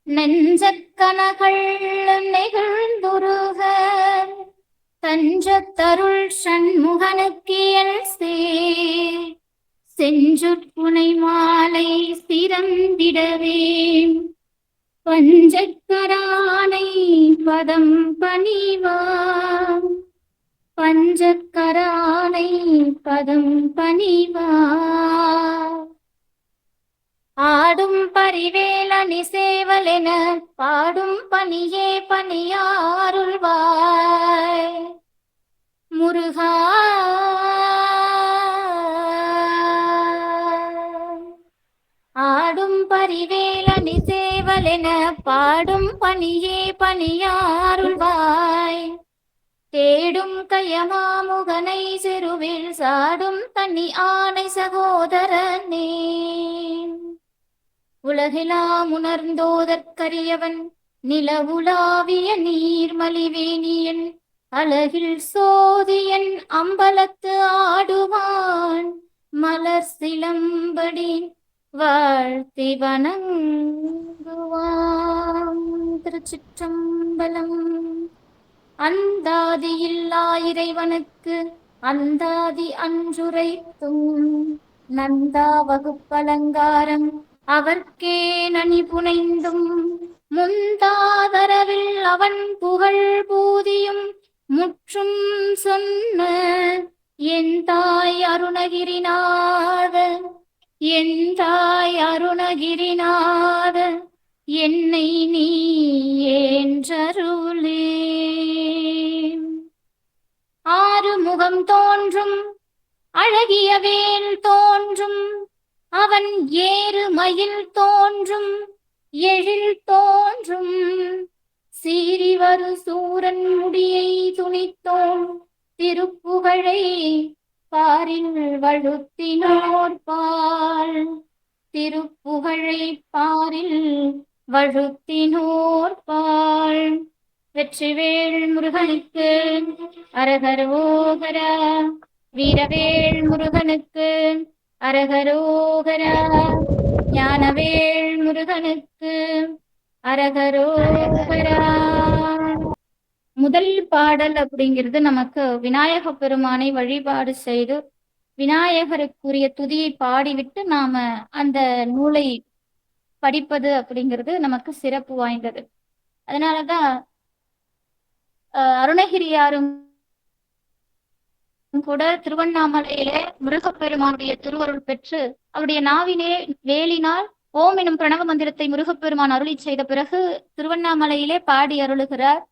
நெஞ்சக்கனகள் நெகிழ்ந்துருக தஞ்சத்தருள் சண்முகனுக்கியல் சேர் செஞ்சொற்புனை மாலை சிறந்திடவே பஞ்சக்கரானை பதம் பணிவாம் பஞ்சக்கரானை பதம் பணிவாம் ஆடும் பரிவேலணி சேவலென பாடும் பணியே பணியாருள்வாய் முருகா. ஆடும் பரிவேலணி சேவலென பாடும் பணியே பணியாருள்வாய் தேடும் கயமாமுகனை செருவில் சாடும் தனி ஆணை சகோதரனே உலகெல்லாம் உணர்ந்தோதற்கரியவன் நிலவுலாவிய நீர்மலிவேணியன் அழகில் சோதியன் அம்பலத்து ஆடுவான் மலர் சிலம்படி வாழ்த்தி வணங்குவான். திருச்சிற்றம்பலம். அந்தாதியில்லா இறைவனுக்கு அந்தாதி அன்றுரைத்தும் நந்தா வகுப்பலங்காரம் அவர்க்கே நனி புனைந்தும் முந்தாதரவில் அவன் புகழ் பூதியும் முற்றும் சொன்ன என் தாய் அருணகிரிநாத என் தாய் அருணகிரிநாத என்னை நீ ஏன்றருளே. ஆறு முகம் தோன்றும் அழகிய வேல் தோன்றும் அவன் ஏறு மயில் தோன்றும் எழில் தோன்றும் சீரிவரு சூரன் முடியை துணித்தோன் திருப்புகழை பாரில் வழுத்தினோர்பால் திருப்புகழை பாரில் வழுத்தினோர்பால். வெற்றிவேல் முருகனுக்கு அரகரோகரா வீரவேல் முருகனுக்கு அரகரோகரா ஞானவேல் முருகனுக்கு அரகரோகரா. முதல் பாடல் அப்படிங்கிறது நமக்கு விநாயக பெருமானை வழிபாடு செய்து விநாயகருக்குரிய துதியை பாடிவிட்டு நாம அந்த நூலை படிப்பது அப்படிங்கிறது நமக்கு சிறப்பு வாய்ந்தது. அதனாலதான் அருணகிரியாரும் கூட திருவண்ணாமலையில முருகப்பெருமானுடைய திருவருள் பெற்று அவருடைய நாவினே வேலினால் ஓம் எனும் பிரணவ மந்திரத்தை முருகப்பெருமான் அருளி செய்த பிறகு திருவண்ணாமலையிலே பாடி அருளுகிறார்.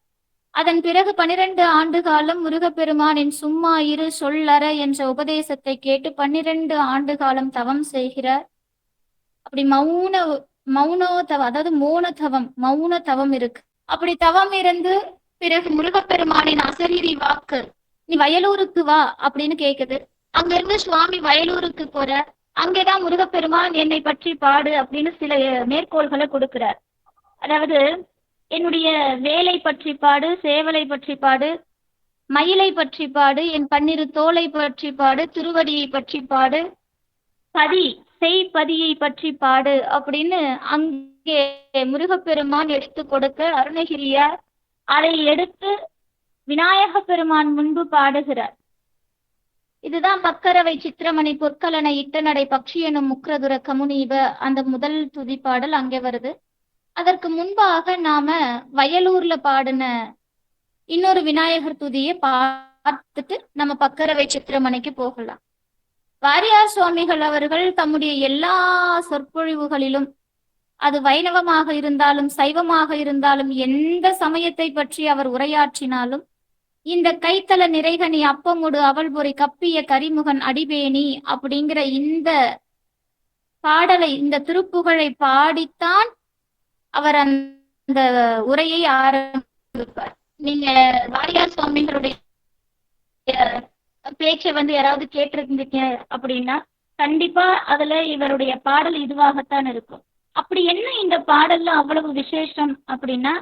அதன் பிறகு 12 ஆண்டு காலம் முருகப்பெருமானின் சும்மா இரு சொல்லற என்ற உபதேசத்தை கேட்டு 12 ஆண்டு காலம் தவம் செய்கிறார். அப்படி மௌனோ தவம், அதாவது மௌன தவம் இருக்கு. அப்படி தவம் இருந்து பிறகு முருகப்பெருமானின் அசரீரி வாக்கு நீ வயலூருக்கு வா அப்படின்னு கேக்குது. அங்க இருந்து சுவாமி வயலூருக்கு போற. அங்கேதான் முருகப்பெருமான் என்னை பற்றி பாடு அப்படின்னு சில மேற்கோள்களை கொடுக்கிறார். அதாவது என்னுடைய வேலை பற்றி பாடு, சேவலை பற்றி பாடு, மயிலை பற்றி பாடு, என் 12 தோலை பற்றி பாடு, திருவடியை பற்றி பாடு, செய்பதியை பற்றி பாடு அப்படின்னு அங்கே முருகப்பெருமான் எடுத்து கொடுக்க அருணகிரியார் அதை எடுத்து விநாயக பெருமான் முன்பு பாடுகிறார். இதுதான் பக்கரவை சித்திரமணி பொற்கலனை இட்டநடை பக்ஷி எனும் முக்ரதுர கமுனீப அந்த முதல் துதி பாடல் அங்கே வருது. அதற்கு முன்பாக நாம வயலூர்ல பாடின இன்னொரு விநாயகர் துதியை பார்த்துட்டு நம்ம பக்கரவை சித்திரமணிக்கு போகலாம். வாரியார் சுவாமிகள் அவர்கள் தம்முடைய எல்லா சொற்பொழிவுகளிலும் அது வைணவமாக இருந்தாலும் சைவமாக இருந்தாலும் எந்த சமயத்தை பற்றி அவர் உரையாற்றினாலும் இந்த கைத்தல நிறைகனி அப்பமுடு அவள்பொறி கப்பிய கரிமுகன் அடிபேணி அப்படிங்கிற இந்த பாடலை, இந்த திருப்புகழை பாடித்தான் அவர் அந்த உரையை ஆரம்பிப்பார். நீங்க வாரியார் சுவாமிகளுடைய பேச்சை யாராவது கேட்டிருந்தீங்க அப்படின்னா கண்டிப்பா அதுல இவருடைய பாடல் இதுவாகத்தான் இருக்கும். அப்படி என்ன இந்த பாடல்ல அவ்வளவு விசேஷம் அப்படின்னா,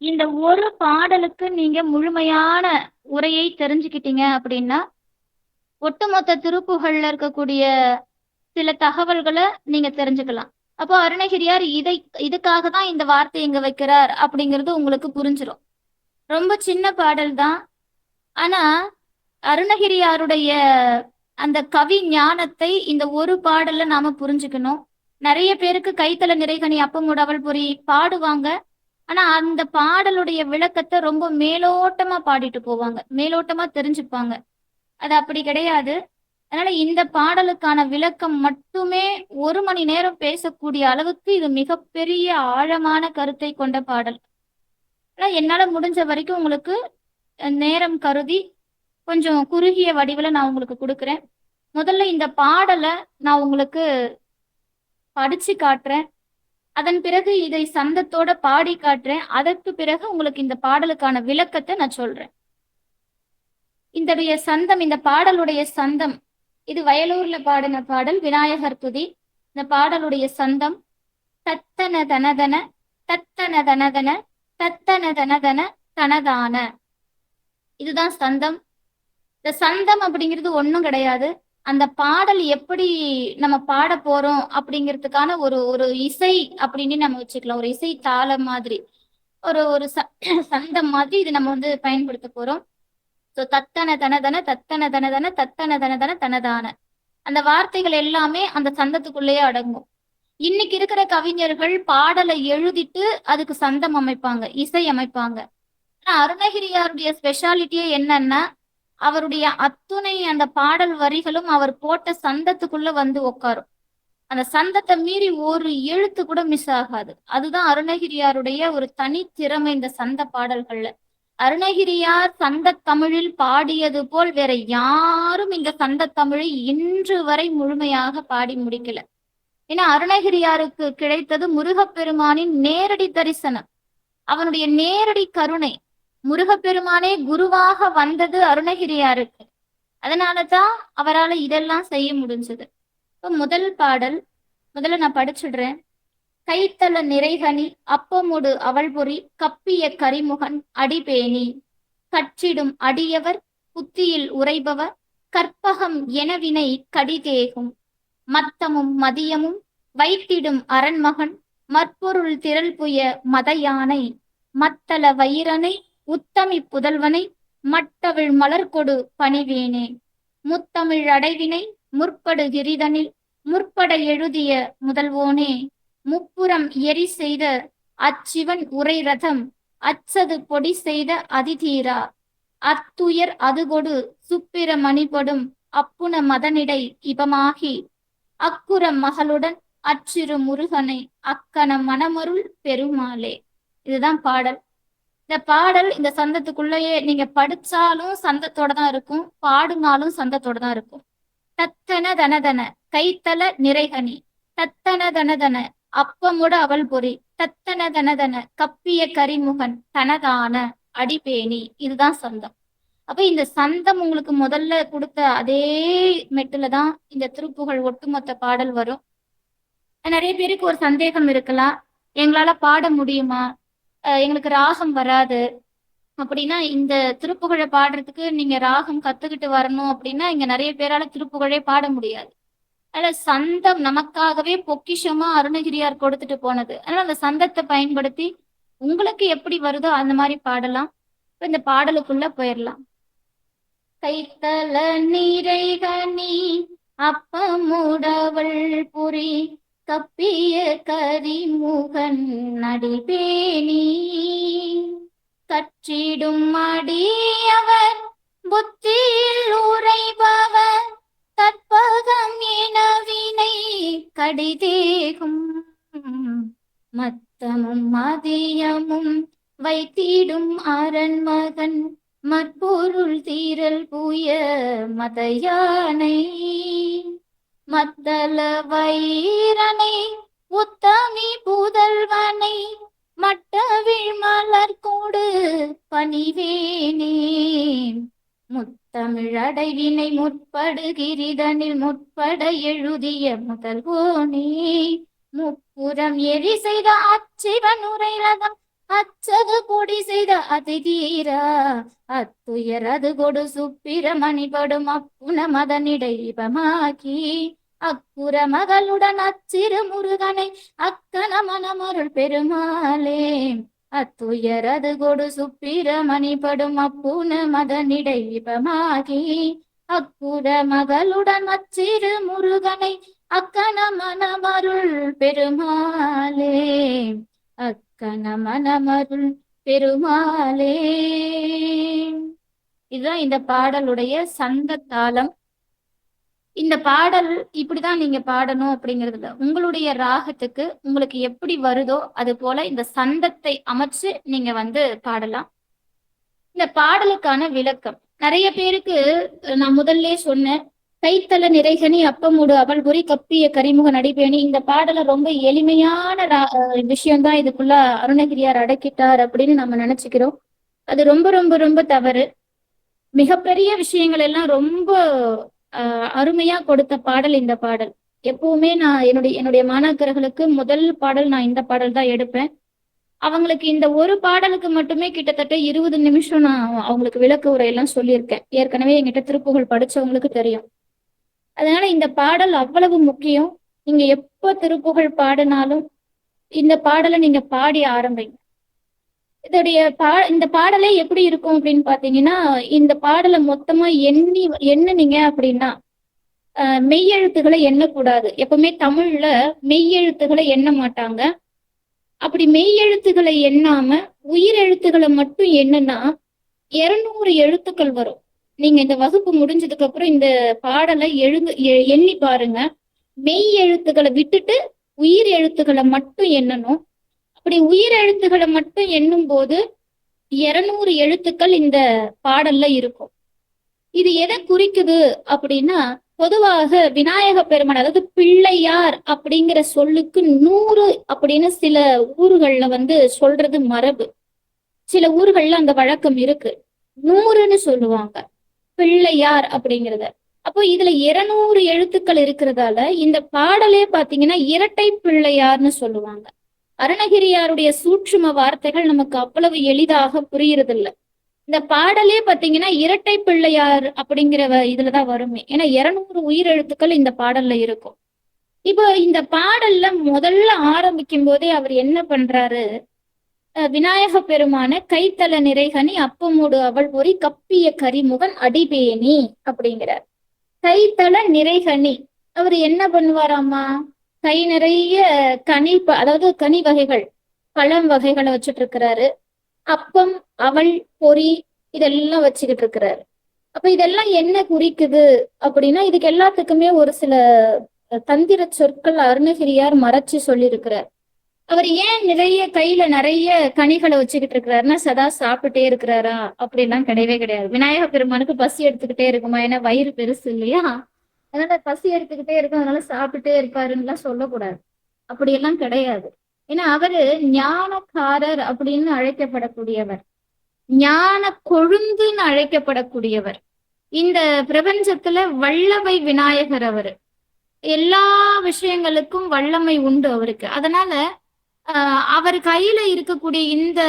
இந்த ஒரு பாடலுக்கு நீங்க முழுமையான உரையை தெரிஞ்சுக்கிட்டீங்க அப்படின்னா ஒட்டுமொத்த திருப்புகள்ல இருக்கக்கூடிய சில தகவல்களை நீங்க தெரிஞ்சுக்கலாம். அப்போ அருணகிரியார் இதுக்காக தான் இந்த வார்த்தை இங்க வைக்கிறார் அப்படிங்கிறது உங்களுக்கு புரிஞ்சிடும். ரொம்ப சின்ன பாடல் தான். ஆனா அருணகிரியாருடைய அந்த கவி ஞானத்தை இந்த ஒரு பாடல்ல நாம புரிஞ்சுக்கணும். நிறைய பேருக்கு கைத்தல நிறைகனி அப்பமுட அவள் பொறி பாடுவாங்க. ஆனா அந்த பாடலுடைய விளக்கத்தை ரொம்ப மேலோட்டமா பாடிட்டு போவாங்க, மேலோட்டமா தெரிஞ்சுப்பாங்க. அது அப்படி கிடையாது. அதனால இந்த பாடலுக்கான விளக்கம் மட்டுமே 1 மணி நேரம் பேசக்கூடிய அளவுக்கு இது மிகப்பெரிய ஆழமான கருத்தை கொண்ட பாடல். ஆனா என்னால முடிஞ்ச வரைக்கும் உங்களுக்கு நேரம் கருதி கொஞ்சம் குறுகிய வடிவில் நான் உங்களுக்கு கொடுக்குறேன். முதல்ல இந்த பாடலை நான் உங்களுக்கு படிச்சு காட்டுறேன். அதன் பிறகு இதை சந்தத்தோட பாடி காட்டுறேன். அதற்கு பிறகு உங்களுக்கு இந்த பாடலுக்கான விளக்கத்தை நான் சொல்றேன். இந்த பாடலுடைய சந்தம், இது வயலூர்ல பாடின பாடல், விநாயகர் துதி. இந்த பாடலுடைய சந்தம் தத்தன தனதன தத்தன தனதன தத்தன தனதன தனதான. இதுதான் சந்தம். இந்த சந்தம் அப்படிங்கிறது ஒண்ணும் கிடையாது. அந்த பாடல் எப்படி நம்ம பாட போறோம் அப்படிங்கிறதுக்கான ஒரு ஒரு இசை அப்படின்னு நம்ம வச்சுக்கலாம். ஒரு இசை தாளம் மாதிரி, ஒரு ஒரு சந்தம் மாதிரி இது நம்ம பயன்படுத்த போறோம். தத்தன தனதன தத்தன தனதன தத்தன தனதன தனதான, அந்த வார்த்தைகள் எல்லாமே அந்த சந்தத்துக்குள்ளேயே அடங்கும். இன்னைக்கு இருக்கிற கவிஞர்கள் பாடலை எழுதிட்டு அதுக்கு சந்தம் அமைப்பாங்க, இசை அமைப்பாங்க. ஆனா அருணகிரியாருடைய ஸ்பெஷாலிட்டியே என்னன்னா, அவருடைய அத்துணை அந்த பாடல் வரிகளும் அவர் போட்ட சந்தத்துக்குள்ள உட்காரும். அந்த சந்தத்தை மீறி ஒரு எழுத்து கூட மிஸ் ஆகாது. அதுதான் அருணகிரியாருடைய ஒரு தனித்திறமை இந்த சந்த பாடல்கள்ல. அருணகிரியார் சந்த தமிழில் பாடியது போல் வேற யாரும் இந்த சந்த தமிழை இன்று வரை முழுமையாக பாடி முடிக்கல. ஏன்னா அருணகிரியாருக்கு கிடைத்தது முருகப்பெருமானின் நேரடி தரிசனம், அவனுடைய நேரடி கருணை. முருகப்பெருமானே குருவாக வந்தது அருணகிரியாருக்கு. அதனாலதான் அவரால் இதெல்லாம் செய்ய முடிஞ்சது. இப்போ முதல் பாடல் முதல்ல நான் படிச்சுடுறேன். கைத்தல நிறைகனி அப்பமுடு அவள்பொறி கப்பிய கரிமுகன் அடிபேணி கற்றிடும் அடியவர் புத்தியில் உரைபவர் கற்பகம் எனவினை கடிதேகும் மத்தமும் மதியமும் வைத்திடும் அரண்மகன் மற்பொருள் திரள் புய மதயானை மத்தள வயிரனை உத்தமி புதல்வனை மட்டவிழ் மலர்கொடு பணிவேனே முத்தமிழ் அடைவினை முற்படு கிரிதனில் முற்பட எழுதிய முதல்வோனே முப்புறம் எரி செய்த அச்சிவன் உரை ரதம் அச்சது பொடி செய்த அதிதீரா அத்துயர் அதுகொடு சுப்பிர மணிபடும் அப்புன மதனிடை இபமாகி அக்குற மகளுடன் அச்சிறு முருகனை அக்கன மனமருள் பெருமாளே. இதுதான் பாடல். இந்த பாடல் இந்த சந்தத்துக்குள்ளேயே நீங்க படிச்சாலும் சந்தத்தோட தான் இருக்கும், பாடுனாலும் சந்தத்தோட தான் இருக்கும். தத்தன தனதன கைத்தல நிறைகனி தத்தன தனதன அப்பமுட அவள் பொறி தத்தன தனதன கப்பிய கரிமுகன் தனதான அடிபேணி. இதுதான் சந்தம். அப்ப இந்த சந்தம் உங்களுக்கு முதல்ல கொடுத்த அதே மெட்டுல தான் இந்த திருப்புகழ் ஒட்டுமொத்த பாடல் வரும். நிறைய பேருக்கு ஒரு சந்தேகம் இருக்கலாம், எங்களால பாட முடியுமா, எங்களுக்கு ராகம் வராது அப்படின்னா. இந்த திருப்புகழை பாடுறதுக்கு நீங்க ராகம் கத்துக்கிட்டு வரணும் அப்படின்னா இங்க நிறைய பேரால திருப்புகழே பாட முடியாது. அதனால சந்தம் நமக்காகவே பொக்கிஷமா அருணகிரியார் கொடுத்துட்டு போனது. அதனால அந்த சந்தத்தை பயன்படுத்தி உங்களுக்கு எப்படி வருதோ அந்த மாதிரி பாடலாம். இப்ப இந்த பாடலுக்குள்ள போயிடலாம். கைத்தல நீரைகனி அப்பமுடவள் புரி கப்பிய கரிமுகன் அடிபேணி கற்றிடும் அடியவர் புத்தியில் உரைபவர் கற்பகம் எனவினை கடிதேகும் மத்தமும் மதியமும் வைத்திடும் அரண்மகன் மற்பொருள் தீரல் புய மதயானை மத்தள வயிரனை உத்தமி புதல்வனை மட்டவிழ் மலர்கோடு பணிவேனே முத்தமிழ் அடைவினை முற்படுகிரிதனில் முற்பட எழுதிய முதல்வோனே முப்புறம் எரி செய்த அச்சிவன் உரை ரதம் அச்சது பொடி செய்த அதிதீரா அத்துயர் அது கொடு சுப்பிர மணிபடும் அப்புன மதனிடை இபமாகி அக்குற மகளுடன் அச்சிறு முருகனை அக்கன மனமருள் பெருமாளே அத்துயரது கொடு சுப்பிரமணி படும் அப்புன மதனிடை விபமாகி அக்குற மகளுடன் அச்சிறு முருகனை அக்கன மனமருள் பெருமாளே அக்கன மனமருள் பெருமாளே. இதுதான் இந்த பாடலுடைய சந்த தாளம். இந்த பாடல் இப்படிதான் நீங்க பாடணும் அப்படிங்கிறதுல உங்களுடைய ராகத்துக்கு உங்களுக்கு எப்படி வருதோ அது போல இந்த சந்தத்தை அமைச்சு நீங்க பாடலாம். இந்த பாடலுக்கான விளக்கம் நிறைய பேருக்கு நான் முதல்ல சொன்னேன். கைத்தல நிறைகனி அப்பமுடு அவள்புரி கப்பிய கரிமுக நடிப்பேணி. இந்த பாடலை ரொம்ப எளிமையான விஷயம்தான் இதுக்குள்ள அருணகிரியார் அடக்கிட்டார் அப்படின்னு நம்ம நினைச்சுக்கிறோம். அது ரொம்ப ரொம்ப ரொம்ப தவறு. மிகப்பெரிய விஷயங்கள் எல்லாம் ரொம்ப அருமையா கொடுத்த பாடல் இந்த பாடல். எப்பவுமே நான் என்னுடைய மாணாக்கர்களுக்கு முதல் பாடல் நான் இந்த பாடல் தான் எடுப்பேன். அவங்களுக்கு இந்த ஒரு பாடலுக்கு மட்டுமே கிட்டத்தட்ட 20 நிமிஷம் நான் அவங்களுக்கு விளக்க உரையெல்லாம் சொல்லியிருக்கேன். ஏற்கனவே என்கிட்ட திருப்புகழ் படிச்சவங்களுக்கு தெரியும். அதனால இந்த பாடல் அவ்வளவு முக்கியம். நீங்க எப்ப திருப்புகழ் பாடினாலும் இந்த பாடலை நீங்க பாடி ஆரம்பிங்க. இந்த பாடலே எப்படி இருக்கும் அப்படின்னு பாத்தீங்கன்னா, இந்த பாடலை மொத்தமா எண்ணுனீங்க அப்படின்னா மெய்யெழுத்துக்களை எண்ணக்கூடாது. எப்பவுமே தமிழ்ல மெய்யெழுத்துக்களை எண்ண மாட்டாங்க. அப்படி மெய்யெழுத்துக்களை எண்ணாம உயிரெழுத்துக்களை மட்டும் எண்ணுனா 200 எழுத்துக்கள் வரும். நீங்க இந்த வகுப்பு முடிஞ்சதுக்கு அப்புறம் இந்த பாடலை எண்ணி பாருங்க. மெய் எழுத்துக்களை விட்டுட்டு உயிர் எழுத்துக்களை மட்டும் எண்ணணும். அப்படி உயிர் எழுத்துக்களை மட்டும் எண்ணும் போது 200 எழுத்துக்கள் இந்த பாடல்ல இருக்கும். இது எதை குறிக்குது அப்படின்னா, பொதுவாக விநாயக பெருமான் அதாவது பிள்ளையார் அப்படிங்கிற சொல்லுக்கு 100 அப்படின்னு சில ஊர்கள்ல சொல்றது மரபு. சில ஊர்கள்ல அந்த வழக்கம் இருக்கு. 100ன்னு சொல்லுவாங்க பிள்ளையார் அப்படிங்கிறத. அப்போ இதுல 200 எழுத்துக்கள் இருக்கிறதால இந்த பாடலே பாத்தீங்கன்னா இரட்டை பிள்ளையார்னு சொல்லுவாங்க. அருணகிரியாருடைய சூட்சும வார்த்தைகள் நமக்கு அவ்வளவு எளிதாக புரியறது இல்லை. இந்த பாடலே பாத்தீங்கன்னா இரட்டை பிள்ளையார் அப்படிங்கிற இதுலதான் வருமே. ஏன்னா 200 உயிரெழுத்துக்கள் இந்த பாடல்ல இருக்கும். இப்போ இந்த பாடல்ல முதல்ல ஆரம்பிக்கும் போதே அவர் என்ன பண்றாரு, விநாயக பெருமான கைத்தல நிறைகனி அப்பமூடு அவள் பொறி கப்பிய கரிமுகன் அடிபேணி அப்படிங்கிறார். கைத்தல நிறைகனி அவர் என்ன பண்ணுவாராமா, கை நிறைய கனி அதாவது கனி வகைகள் பழம் வகைகளை வச்சுட்டு இருக்கிறாரு. அப்பம் அவள் பொறி இதெல்லாம் வச்சுக்கிட்டு இருக்கிறாரு. அப்ப இதெல்லாம் என்ன குறிக்குது அப்படின்னா, இதுக்கு எல்லாத்துக்குமே ஒரு சில தந்திர சொற்கள் அருணகிரியார் மறைச்சு சொல்லியிருக்கிறார். அவர் ஏன் கையில நிறைய கனிகளை வச்சுக்கிட்டு இருக்கிறாருன்னா சதா சாப்பிட்டுட்டே இருக்கிறாரா அப்படிலாம் கிடையவே கிடையாது. விநாயக பெருமானுக்கு பசி எடுத்துக்கிட்டே இருக்குமா, ஏன்னா வயிறு பெருசு இல்லையா, அதனால பசி எடுத்துக்கிட்டே இருக்கும், அதனால சாப்பிட்டுட்டே இருப்பாருன்னு சொல்லக்கூடாது. அப்படியெல்லாம் கிடையாது. ஏன்னா அவரு ஞானக்காரர் அப்படின்னு அழைக்கப்படக்கூடியவர், ஞான கொழுந்துன்னு அழைக்கப்படக்கூடியவர். இந்த பிரபஞ்சத்துல வல்லமை விநாயகர் அவரு. எல்லா விஷயங்களுக்கும் வல்லமை உண்டு அவருக்கு. அதனால அவர் கையில இருக்கக்கூடிய இந்த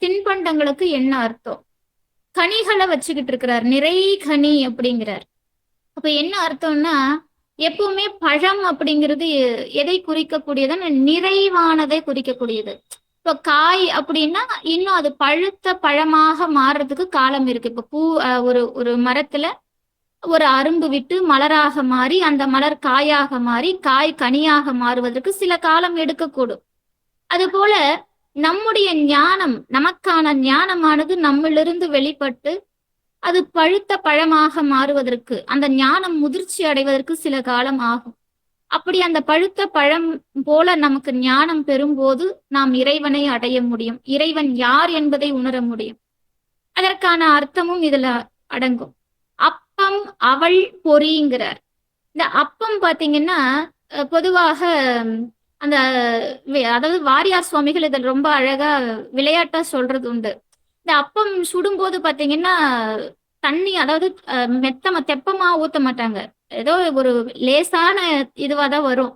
தின்பண்டங்களுக்கு என்ன அர்த்தம், கனிகளை வச்சுக்கிட்டு இருக்கிறார், நிறை கனி அப்படிங்கிறார். அப்ப என்ன அர்த்தம்னா, எப்பவுமே பழம் அப்படிங்கிறது எதை குறிக்கக்கூடியதுன்னு நிறைவானதை குறிக்கக்கூடியது. இப்போ காய் அப்படின்னா இன்னும் அது பழுத்த பழமாக மாறுறதுக்கு காலம் இருக்கு. இப்போ பூ ஒரு மரத்துல ஒரு அரும்பு விட்டு மலராக மாறி அந்த மலர் காயாக மாறி காய் கனியாக மாறுவதற்கு சில காலம் எடுக்கக்கூடும். அதுபோல நம்முடைய ஞானம், நமக்கான ஞானமானது நம்மளிருந்து வெளிப்பட்டு அது பழுத்த பழமாக மாறுவதற்கு, அந்த ஞானம் முதிர்ச்சி அடைவதற்கு சில காலம் ஆகும். அப்படி அந்த பழுத்த பழம் போல நமக்கு ஞானம் பெறும்போது நாம் இறைவனை அடைய முடியும், இறைவன் யார் என்பதை உணர முடியும். அதற்கான அர்த்தமும் இதுல அடங்கும். அப்பம் அவள் பொறிங்கிறார். இந்த அப்பம் பாத்தீங்கன்னா பொதுவாக அந்த அதாவது வாரியார் சுவாமிகள் இதில் ரொம்ப அழகா விளையாட்டா சொல்றது உண்டு. இந்த அப்பம் சுடும்போது பாத்தீங்கன்னா தண்ணி அதாவது தெப்பமா ஊத்த மாட்டாங்க, ஏதோ ஒரு லேசான இதுவாதான் வரும்.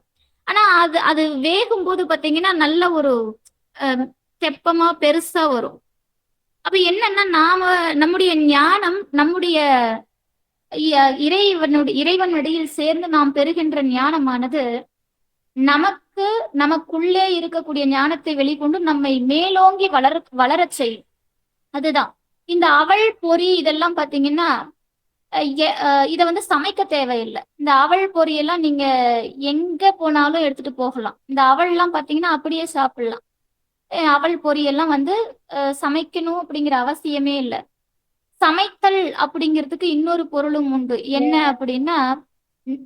ஆனா அது வேகும் போது பாத்தீங்கன்னா நல்ல ஒரு தெப்பமா பெருசா வரும். அப்ப என்னன்னா நம்முடைய ஞானம் நம்முடைய இறைவனடியில் சேர்ந்து நாம் பெறுகின்ற ஞானமானது நமக்கு நமக்குள்ளே இருக்கக்கூடிய ஞானத்தை வெளிக்கொண்டு நம்மை மேலோங்கி வளரச் செய்யும். அதுதான் இந்த அவல் பொறி இதெல்லாம் பாத்தீங்கன்னா இத வந்து சமைக்க தேவையில்லை. இந்த அவல் பொரியெல்லாம் நீங்க எங்க போனாலும் எடுத்துட்டு போகலாம். இந்த அவல் எல்லாம் பாத்தீங்கன்னா அப்படியே சாப்பிடலாம். அவல் பொரியெல்லாம் வந்து சமைக்கணும் அப்படிங்கிற அவசியமே இல்லை. சமைத்தல் அப்படிங்கிறதுக்கு இன்னொரு பொருளும் உண்டு. என்ன அப்படின்னா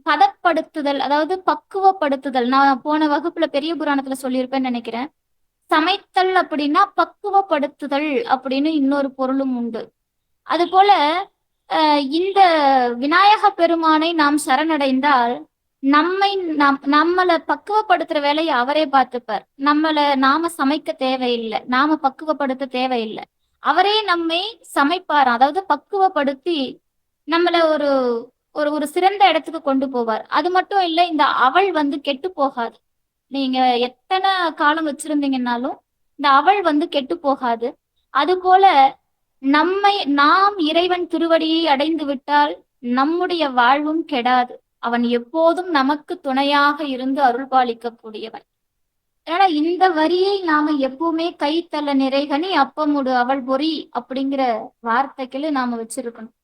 பதப்படுத்துதல், அதாவது பக்குவப்படுத்துதல். நான் போன வகுப்புல பெரிய புராணத்துல சொல்லியிருப்பேன்னு நினைக்கிறேன். சமைத்தல் அப்படின்னா பக்குவப்படுத்துதல் அப்படின்னு இன்னொரு பொருளும் உண்டு. அது போல இந்த விநாயக பெருமானை நாம் சரணடைந்தால் நம்மளை பக்குவப்படுத்துற வேலையை அவரே பார்த்துப்பார். நாம சமைக்க தேவையில்லை, நாம பக்குவப்படுத்த தேவையில்லை. அவரே நம்மை சமைப்பார், அதாவது பக்குவப்படுத்தி நம்மள ஒரு ஒரு ஒரு சிறந்த இடத்துக்கு கொண்டு போவார். அது மட்டும் இல்லை, இந்த அவள் வந்து கெட்டு போகாது. நீங்க எத்தனை காலம் வச்சிருந்தீங்கன்னாலும் இந்த அவள் வந்து கெட்டு போகாது. அது போல நாம் இறைவன் திருவடியை அடைந்து விட்டால் நம்முடைய வாழ்வும் கெடாது. அவன் எப்போதும் நமக்கு துணையாக இருந்து அருள்பாலிக்கக்கூடியவன். ஆனா இந்த வரியை நாம எப்பவுமே கைத்தல நிறைகனி அப்பமுடு அவள் பொறி அப்படிங்கிற வார்த்தைக்குள்ள நாம வச்சிருக்கணும்.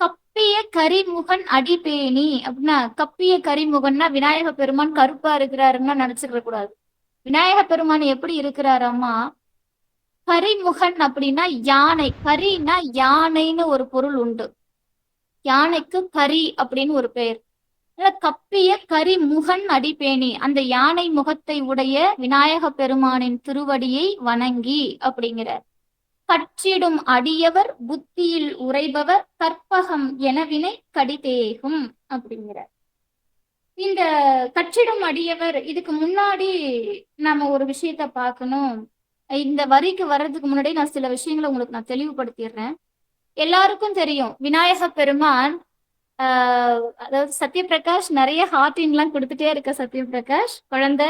கப்பிய கரிமுகன் அடிபேணி அப்படின்னா, கப்பிய கரிமுகன்னா விநாயக பெருமான் கருப்பா இருக்கிறாருன்னா நினைச்சுக்க கூடாது. விநாயக பெருமான் எப்படி இருக்கிறாராமா, கரிமுகன் அப்படின்னா யானை. கரின்னா யானைன்னு ஒரு பொருள் உண்டு. யானைக்கு கரி அப்படின்னு ஒரு பெயர். கப்பிய கரிமுகன் அடிபேணி, அந்த யானை முகத்தை உடைய விநாயக பெருமானின் திருவடியை வணங்கி அப்படிங்கிற. கற்றிடும் அடியவர் புத்தியில் உரைபவர் கற்பகம் எனவினை கடிதேகும் அப்படிங்கிற. இந்த கற்றிடும் அடியவர், இதுக்கு முன்னாடி நாம ஒரு விஷயத்த பார்க்கணும். இந்த வரிக்கு வர்றதுக்கு முன்னாடி நான் சில விஷயங்களை உங்களுக்கு நான் தெளிவுபடுத்திடுறேன். எல்லாருக்கும் தெரியும் விநாயக பெருமான் அதாவது சத்யபிரகாஷ் நிறைய ஹார்டின் எல்லாம் கொடுத்துட்டே இருக்க. சத்யபிரகாஷ் குழந்தை,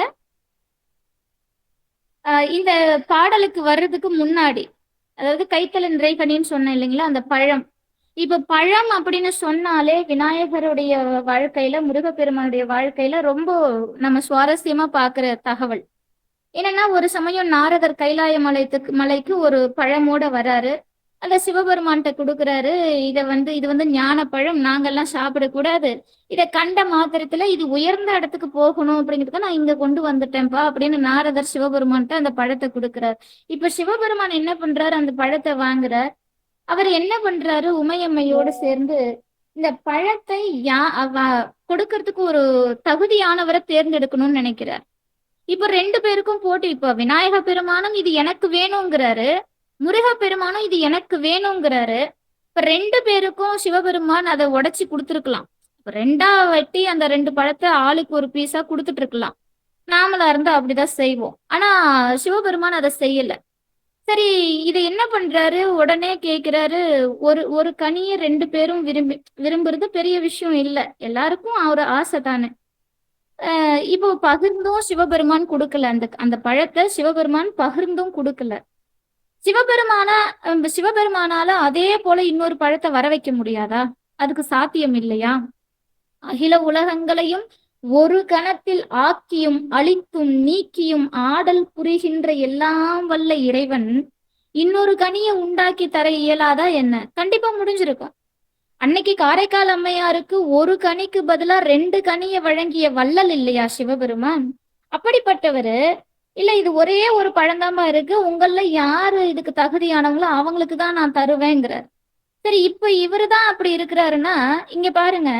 இந்த பாடலுக்கு வர்றதுக்கு முன்னாடி, அதாவது கைத்தல நிறைகனின்னு சொன்னேன் இல்லைங்களா, அந்த பழம். இப்ப பழம் அப்படின்னு சொன்னாலே விநாயகருடைய வாழ்க்கையில, முருகப்பெருமானுடைய வாழ்க்கையில ரொம்ப நம்ம சுவாரஸ்யமா பாக்குற தகவல் என்னன்னா, ஒரு சமயம் நாரதர் கைலாய மலைக்கு ஒரு பழமோட வராரு. அந்த சிவபெருமான்கிட்ட கொடுக்குறாரு. இது வந்து ஞான பழம், நாங்கெல்லாம் சாப்பிடக்கூடாது. இதை கண்ட மாத்திரத்துல இது உயர்ந்த இடத்துக்கு போகணும் அப்படிங்கிறதுக்கு நான் இங்க கொண்டு வந்துட்டேன்ப்பா அப்படின்னு நாரதர் சிவபெருமான்கிட்ட அந்த பழத்தை கொடுக்குறாரு. இப்ப சிவபெருமான் என்ன பண்றாரு, அந்த பழத்தை வாங்குறார். அவர் என்ன பண்றாரு, உமையம்மையோடு சேர்ந்து இந்த பழத்தை கொடுக்கறதுக்கு ஒரு தகுதியானவரை தேர்ந்தெடுக்கணும்னு நினைக்கிறார். இப்ப ரெண்டு பேருக்கும் போட்டி. இப்ப விநாயக பெருமானும் இது எனக்கு வேணுங்கிறாரு, முருக பெருமானும் இது எனக்கு வேணுங்கிறாரு. இப்ப ரெண்டு பேருக்கும் சிவபெருமான் அதை உடைச்சி கொடுத்துருக்கலாம். இப்ப ரெண்டா வெட்டி அந்த ரெண்டு பழத்தை ஆளுக்கு ஒரு பீஸா கொடுத்துட்டு இருக்கலாம். நாமளா இருந்தா அப்படிதான் செய்வோம். ஆனா சிவபெருமான் அதை செய்யல. சரி, இதை என்ன பண்றாரு, உடனே கேக்குறாரு. ஒரு கனியை ரெண்டு பேரும் விரும்புறது பெரிய விஷயம் இல்ல, எல்லாருக்கும் ஒரு ஆசை தானே. இப்போ பகிர்ந்தும் சிவபெருமான் கொடுக்கல. அந்த பழத்தை சிவபெருமான் பகிர்ந்தும் கொடுக்கல. சிவபெருமானால அதே போல இன்னொரு பழத்தை வர வைக்க முடியாதா? அதுக்கு சாத்தியம் இல்லையா? அகில உலகங்களையும் ஒரு கணத்தில் ஆக்கியும் அழித்தும் நீக்கியும் ஆடல் புரிகின்ற எல்லாம் வல்ல இறைவன் இன்னொரு கனியை உண்டாக்கி தர இயலாதா என்ன? கண்டிப்பா முடிஞ்சிருக்கும். அன்னைக்கு காரைக்கால் அம்மையாருக்கு ஒரு கனிக்கு பதிலா ரெண்டு கனியை வழங்கிய வள்ளல் இல்லையா சிவபெருமான்? அப்படிப்பட்டவரு இல்ல, இது ஒரே ஒரு பழந்தாம்பா இருக்கு, உங்கள யாரு இதுக்கு தகுதியானவங்களோ அவங்களுக்கு தான் நான் தருவேங்கிறார். சரி, இப்ப இவருதான் அப்படி இருக்கிறாருன்னா இங்க பாருங்க,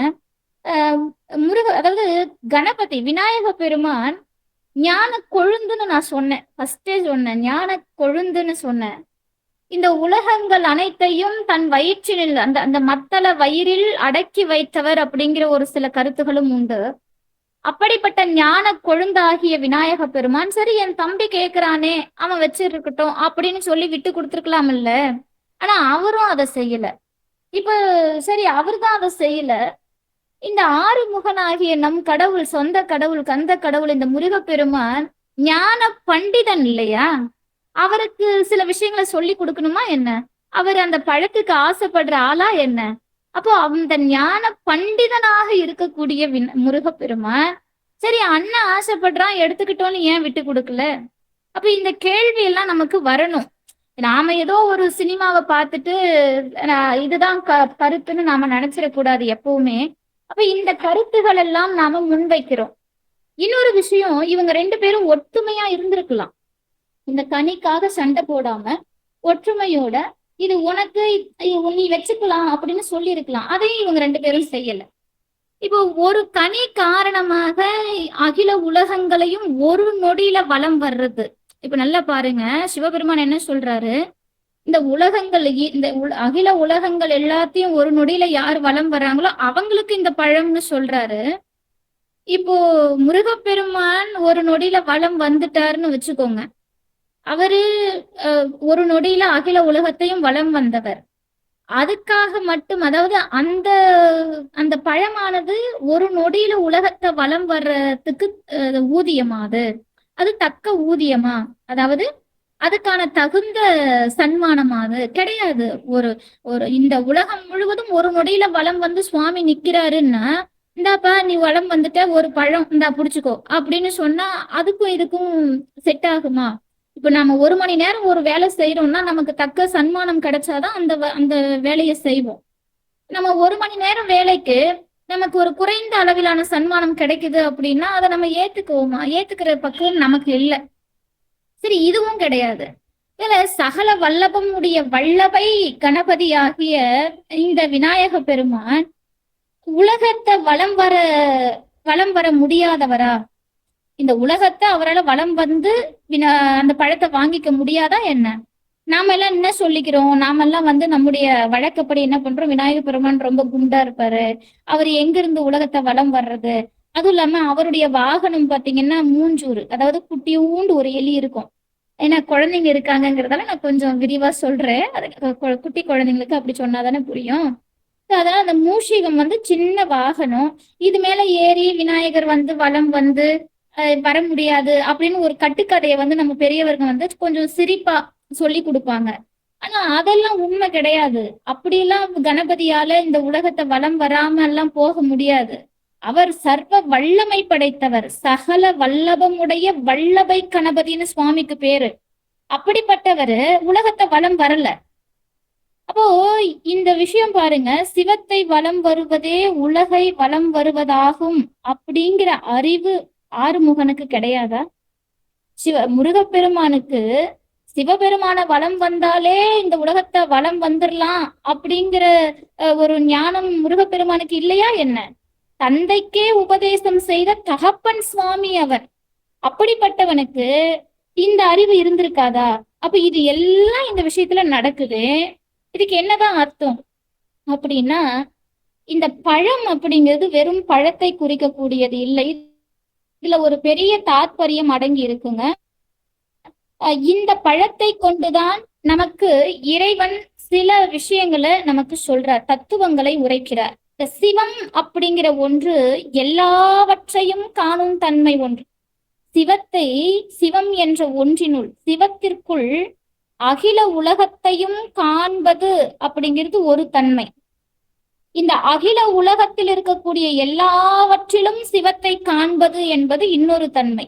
அதாவது கணபதி விநாயக பெருமான் ஞான கொழுந்துன்னு நான் சொன்னேன், ஃபர்ஸ்டே சொன்னேன், ஞான கொழுந்துன்னு சொன்னேன். இந்த உலகங்கள் அனைத்தையும் தன் வயிற்றில் அந்த மத்தள வயிறில் அடக்கி வைத்தவர் அப்படிங்கிற ஒரு சில கருத்துகளும் உண்டு. அப்படிப்பட்ட ஞான கொழுந்தாகிய விநாயக பெருமான், சரி என் தம்பி கேட்கிறானே அவன் வச்சிருக்கட்டும் அப்படின்னு சொல்லி விட்டு கொடுத்துருக்கலாம் இல்ல. ஆனா அவரும் அதை செய்யல. இப்ப சரி, அவர்தான் அதை செய்யல. இந்த ஆறுமுகனாகிய நம் கடவுள், சொந்த கடவுள், கந்த கடவுள், இந்த முருகப்பெருமான் ஞான பண்டிதன் இல்லையா? அவருக்கு சில விஷயங்களை சொல்லி கொடுக்கணுமா என்ன? அவர் அந்த பழத்துக்கு ஆசைப்படுற ஆளா என்ன? அப்போ அந்த ஞான பண்டிதனாக இருக்கக்கூடிய முருகப்பெருமான் சரி அண்ணன் ஆசைப்படுறான் எடுத்துக்கிட்டோன்னு ஏன் விட்டு கொடுக்கல? அப்ப இந்த கேள்வி எல்லாம் நமக்கு வரணும். நாம ஏதோ ஒரு சினிமாவை பார்த்துட்டு இதுதான் கருத்துன்னு நாம நினைச்சிடக்கூடாது எப்பவுமே. அப்ப இந்த கருத்துகள் எல்லாம் நாம முன்வைக்கிறோம். இன்னொரு விஷயம், இவங்க ரெண்டு பேரும் ஒற்றுமையா இருந்திருக்கலாம். இந்த கனிக்காக சண்டை போடாம ஒற்றுமையோட இது உனக்கு நீ வச்சுக்கலாம் அப்படின்னு சொல்லி இருக்கலாம். அதையும் இவங்க ரெண்டு பேரும் செய்யல. இப்போ ஒரு கனி காரணமாக அகில உலகங்களையும் ஒரு நொடியில வலம் வர்றது. இப்ப நல்லா பாருங்க, சிவபெருமான் என்ன சொல்றாரு, இந்த உலகங்கள் இந்த அகில உலகங்கள் எல்லாத்தையும் ஒரு நொடியில யார் வலம் வர்றாங்களோ அவங்களுக்கு இந்த பழம்னு சொல்றாரு. இப்போ முருகப்பெருமான் ஒரு நொடியில வலம் வந்துட்டாருன்னு வச்சுக்கோங்க. அவரு ஒரு நொடியில அகில உலகத்தையும் வலம் வந்தவர். அதுக்காக மட்டும், அதாவது அந்த அந்த பழமானது ஒரு நொடியில உலகத்தை வலம் வர்றதுக்கு ஊதியமா? அது தக்க ஊதியமா? அதாவது அதுக்கான தகுந்த சன்மானமா? அது கிடையாது. ஒரு ஒரு இந்த உலகம் முழுவதும் ஒரு நொடியில வலம் வந்து சுவாமி நிக்கிறாருன்னா, இந்தாப்பா நீ வலம் வந்துட்ட, ஒரு பழம் இந்தா புடிச்சுக்கோ அப்படின்னு சொன்னா அதுக்கும் இதுக்கும் செட் ஆகுமா? இப்ப நம்ம ஒரு மணி நேரம் ஒரு வேலை செய்யறோம்னா நமக்கு தக்க சன்மானம் கிடைச்சாதான் அந்த வேலையை செய்வோம். நம்ம ஒரு மணி நேரம் வேலைக்கு நமக்கு ஒரு குறைந்த அளவிலான சன்மானம் கிடைக்குது அப்படின்னா அதை நம்ம ஏத்துக்குவோமா? ஏத்துக்கிற பக்குவம் நமக்கு இல்லை. சரி, இதுவும் கிடையாது. இதுல சகல வல்லபம் உடைய வல்லபை கணபதி ஆகிய இந்த விநாயக பெருமான் உலகத்தை வலம் வர முடியாதவரா? இந்த உலகத்தை அவரால் வலம் வந்து அந்த பழத்தை வாங்கிக்க முடியாதா என்ன? நாம எல்லாம் என்ன சொல்லிக்கிறோம்? நாமெல்லாம் வந்து நம்முடைய வழக்கப்படி என்ன பண்றோம், விநாயக பெருமான் ரொம்ப குண்டா இருப்பாரு, அவர் எங்க இருந்து உலகத்தை வலம் வர்றது? அதுவும் இல்லாம அவருடைய வாகனம் பாத்தீங்கன்னா மூஞ்சூறு, அதாவது குட்டியூண்டு ஒரு எலி இருக்கும். ஏன்னா குழந்தைங்க இருக்காங்கிறதால நான் கொஞ்சம் விரிவா சொல்றேன். குட்டி குழந்தைங்களுக்கு அப்படி சொன்னாதானே புரியும். அதாவது அந்த மூஷிகம் வந்து சின்ன வாகனம், இது மேல ஏறி விநாயகர் வந்து வலம் வந்து வர முடியாது அப்படின்னு ஒரு கட்டுக்கதையை வந்து நம்ம பெரியவர்கள் வந்து கொஞ்சம் சிரிப்பா சொல்லி கொடுப்பாங்க. ஆனா அதெல்லாம் உண்மை கிடையாது. அப்படியெல்லாம் கணபதியால இந்த உலகத்தை வலம் வராம எல்லாம் போக முடியாது. அவர் சர்வ வல்லமை படைத்தவர், சகல வல்லபமுடைய வல்லபை கணபதினு சுவாமிக்கு பேரு. அப்படிப்பட்டவர் உலகத்தை வலம் வரல. அப்போ இந்த விஷயம் பாருங்க, சிவத்தை வலம் வருவதே உலகை வலம் வருவதாகும் அப்படிங்கிற அறிவு ஆறுமுகனுக்கு கிடையாதா? முருகப்பெருமானுக்கு சிவபெருமான வலம் வந்தாலே இந்த உலகத்தை வலம் வந்துடலாம் அப்படிங்கிற ஒரு ஞானம் முருகப்பெருமானுக்கு இல்லையா என்ன? தந்தைக்கே உபதேசம் செய்த தகப்பன் சுவாமி அவர். அப்படிப்பட்டவனுக்கு இந்த அறிவு இருந்திருக்காதா? அப்ப இது எல்லாம் இந்த விஷயத்துல நடக்குது. இதுக்கு என்னதான் அர்த்தம் அப்படின்னா, இந்த பழம் அப்படிங்கிறது வெறும் பழத்தை குறிக்கக்கூடியது இல்லை. இதுல ஒரு பெரிய தாத்பரியம் அடங்கி இருக்குங்க. இந்த பழத்தை கொண்டுதான் நமக்கு இறைவன் சில விஷயங்களை நமக்கு சொல்றார், தத்துவங்களை உரைக்கிறார். இந்த சிவம் அப்படிங்கிற ஒன்று எல்லாவற்றையும் காணும் தன்மை ஒன்று. சிவத்தை, சிவம் என்ற ஒன்றினுள், சிவத்திற்குள் அகில உலகத்தையும் காண்பது அப்படிங்கிறது ஒரு தன்மை. இந்த அகில உலகத்தில் இருக்கக்கூடிய எல்லாவற்றிலும் சிவத்தை காண்பது என்பது இன்னொரு தன்மை.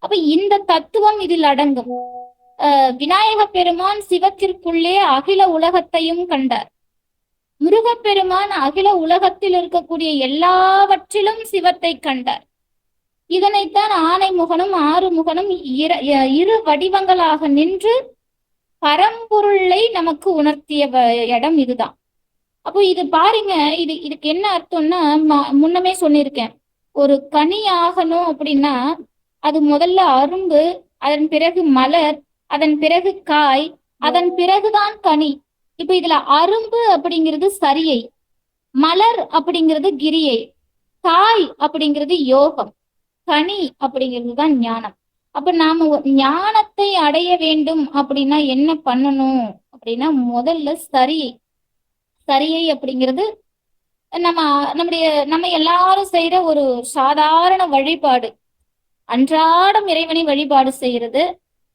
அப்ப இந்த தத்துவம் இதில் அடங்கும். விநாயக பெருமான் சிவத்திற்குள்ளே அகில உலகத்தையும் கண்டார். முருகப்பெருமான் அகில உலகத்தில் இருக்கக்கூடிய எல்லாவற்றிலும் சிவத்தை கண்டார். இதனைத்தான் ஆனைமுகனும் ஆறுமுகனும் இரு வடிவங்களாக நின்று பரம்பொருளை நமக்கு உணர்த்திய இடம் இதுதான். அப்போ இது பாருங்க, இதுக்கு என்ன அர்த்தம்னா, முன்னமே சொல்லியிருக்கேன், ஒரு கனி ஆகணும் அப்படின்னா அது முதல்ல அரும்பு, அதன் பிறகு மலர், அதன் பிறகு காய், அதன் பிறகுதான் கனி. இப்ப இதுல அரும்பு அப்படிங்கிறது சரியை, மலர் அப்படிங்கிறது கிரியை, காய் அப்படிங்கிறது யோகம், கனி அப்படிங்கிறது தான் ஞானம். அப்ப நாம ஞானத்தை அடைய வேண்டும் அப்படின்னா என்ன பண்ணணும் அப்படின்னா, முதல்ல சரியை அப்படிங்கிறது நம்ம எல்லாரும் செய்யற ஒரு சாதாரண வழிபாடு. அன்றாடம் இறைவனை வழிபாடு செய்யறது,